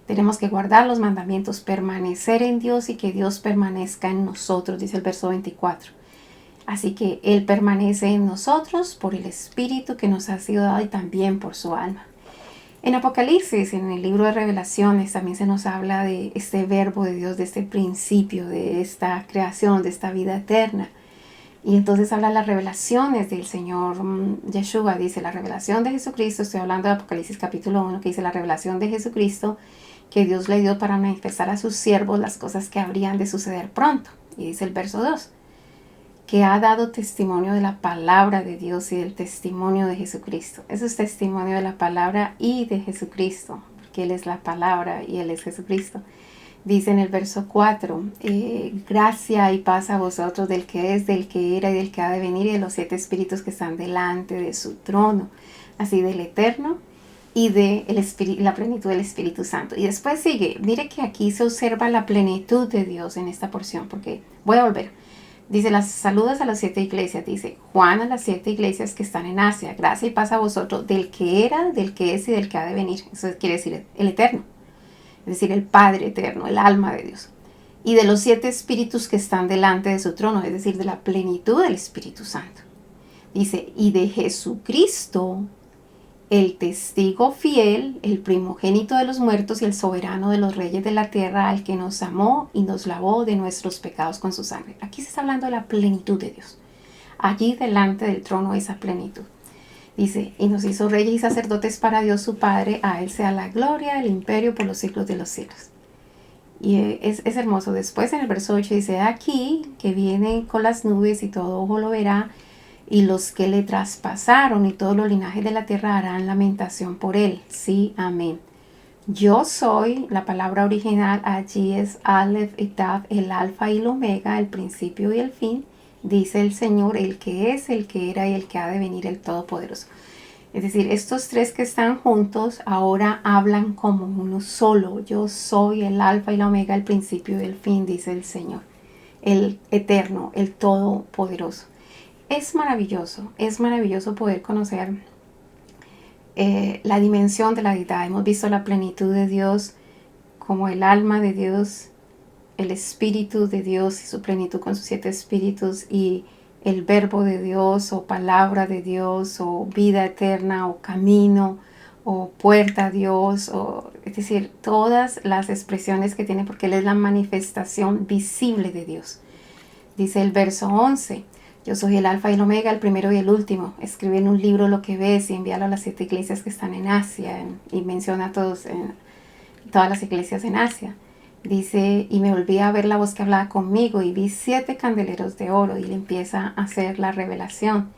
tenemos que guardar los mandamientos, permanecer en Dios y que Dios permanezca en nosotros, dice el verso 24. Así que Él permanece en nosotros por el Espíritu que nos ha sido dado y también por su alma. En Apocalipsis, en el libro de Revelaciones, también se nos habla de este verbo de Dios, de este principio, de esta creación, de esta vida eterna. Y entonces habla de las revelaciones del Señor Yeshua. Dice, la revelación de Jesucristo, estoy hablando de Apocalipsis capítulo 1, que dice la revelación de Jesucristo que Dios le dio para manifestar a sus siervos las cosas que habrían de suceder pronto. Y dice el verso 2, que ha dado testimonio de la palabra de Dios y del testimonio de Jesucristo. Eso es testimonio de la palabra y de Jesucristo, porque Él es la palabra y Él es Jesucristo. Dice en el verso 4, gracia y paz a vosotros del que es, del que era y del que ha de venir, y de los 7 espíritus que están delante de su trono, así del Eterno y de la plenitud del Espíritu Santo. Y después sigue, mire que aquí se observa la plenitud de Dios en esta porción, porque voy a volver. Dice, las saludos a las 7 iglesias, dice Juan a las 7 iglesias que están en Asia, gracia y paz a vosotros del que era, del que es y del que ha de venir. Eso quiere decir el Eterno, es decir, el Padre Eterno, el alma de Dios. Y de los 7 espíritus que están delante de su trono, es decir, de la plenitud del Espíritu Santo. Dice, y de Jesucristo, el testigo fiel, el primogénito de los muertos y el soberano de los reyes de la tierra, al que nos amó y nos lavó de nuestros pecados con su sangre. Aquí se está hablando de la plenitud de Dios. Allí delante del trono esa plenitud. Dice, y nos hizo reyes y sacerdotes para Dios su Padre, a Él sea la gloria, el imperio por los siglos de los siglos. Y es hermoso. Después en el verso 8 dice, aquí que viene con las nubes y todo ojo lo verá, y los que le traspasaron y todos los linajes de la tierra harán lamentación por él. Sí, amén. Yo soy, la palabra original allí es Aleph y Tav, el alfa y el omega, el principio y el fin, dice el Señor, el que es, el que era y el que ha de venir, el Todopoderoso. Es decir, estos 3 que están juntos ahora hablan como uno solo. Yo soy el alfa y la omega, el principio y el fin, dice el Señor, el eterno, el Todopoderoso. Es maravilloso poder conocer la dimensión de la deidad. Hemos visto la plenitud de Dios como el alma de Dios, el espíritu de Dios y su plenitud con sus 7 espíritus, y el verbo de Dios o palabra de Dios o vida eterna o camino o puerta a Dios, es decir, todas las expresiones que tiene, porque Él es la manifestación visible de Dios. Dice el verso 11, yo soy el alfa y el omega, el primero y el último. Escribe en un libro lo que ves y envíalo a las 7 iglesias que están en Asia. Y menciona a todas las iglesias en Asia. Dice, y me volví a ver la voz que hablaba conmigo y vi 7 candeleros de oro, y le empieza a hacer la revelación.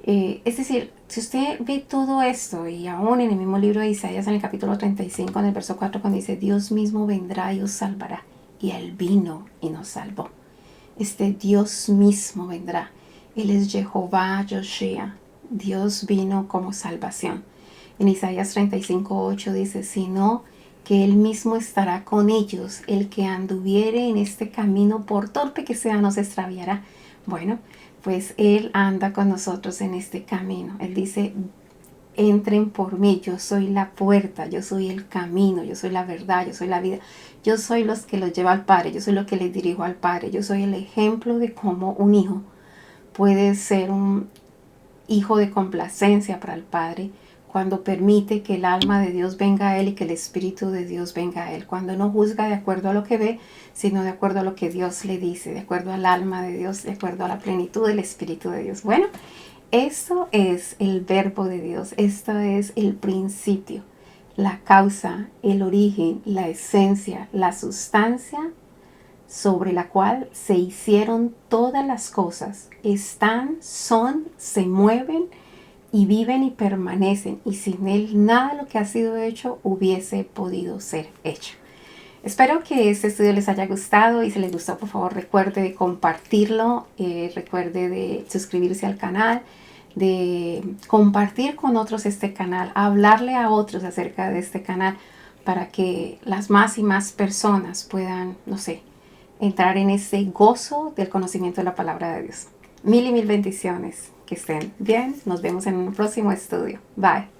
Es decir, si usted ve todo esto, y aún en el mismo libro de Isaías, en el capítulo 35, en el verso 4, cuando dice, Dios mismo vendrá y os salvará. Y Él vino y nos salvó. Dios mismo vendrá. Él es Jehová Yoshea. Dios vino como salvación. En Isaías 35:8 dice, sino que Él mismo estará con ellos. El que anduviere en este camino, por torpe que sea, no se extraviará. Bueno, pues Él anda con nosotros en este camino. Él dice, entren por mí, yo soy la puerta, yo soy el camino, yo soy la verdad, yo soy la vida. Yo soy los que los lleva al Padre, yo soy lo que les dirijo al Padre. Yo soy el ejemplo de cómo un hijo puede ser un hijo de complacencia para el Padre cuando permite que el alma de Dios venga a él y que el Espíritu de Dios venga a él. Cuando no juzga de acuerdo a lo que ve, sino de acuerdo a lo que Dios le dice, de acuerdo al alma de Dios, de acuerdo a la plenitud del Espíritu de Dios. Bueno, esto es el verbo de Dios, esto es el principio, la causa, el origen, la esencia, la sustancia sobre la cual se hicieron todas las cosas. Están, son, se mueven y viven y permanecen, y sin Él nada de lo que ha sido hecho hubiese podido ser hecho. Espero que este estudio les haya gustado, y si les gustó, por favor recuerde de compartirlo, recuerde de suscribirse al canal, de compartir con otros este canal, hablarle a otros acerca de este canal para que las más y más personas puedan, no sé, entrar en ese gozo del conocimiento de la palabra de Dios. Mil y mil bendiciones. Que estén bien. Nos vemos en un próximo estudio. Bye.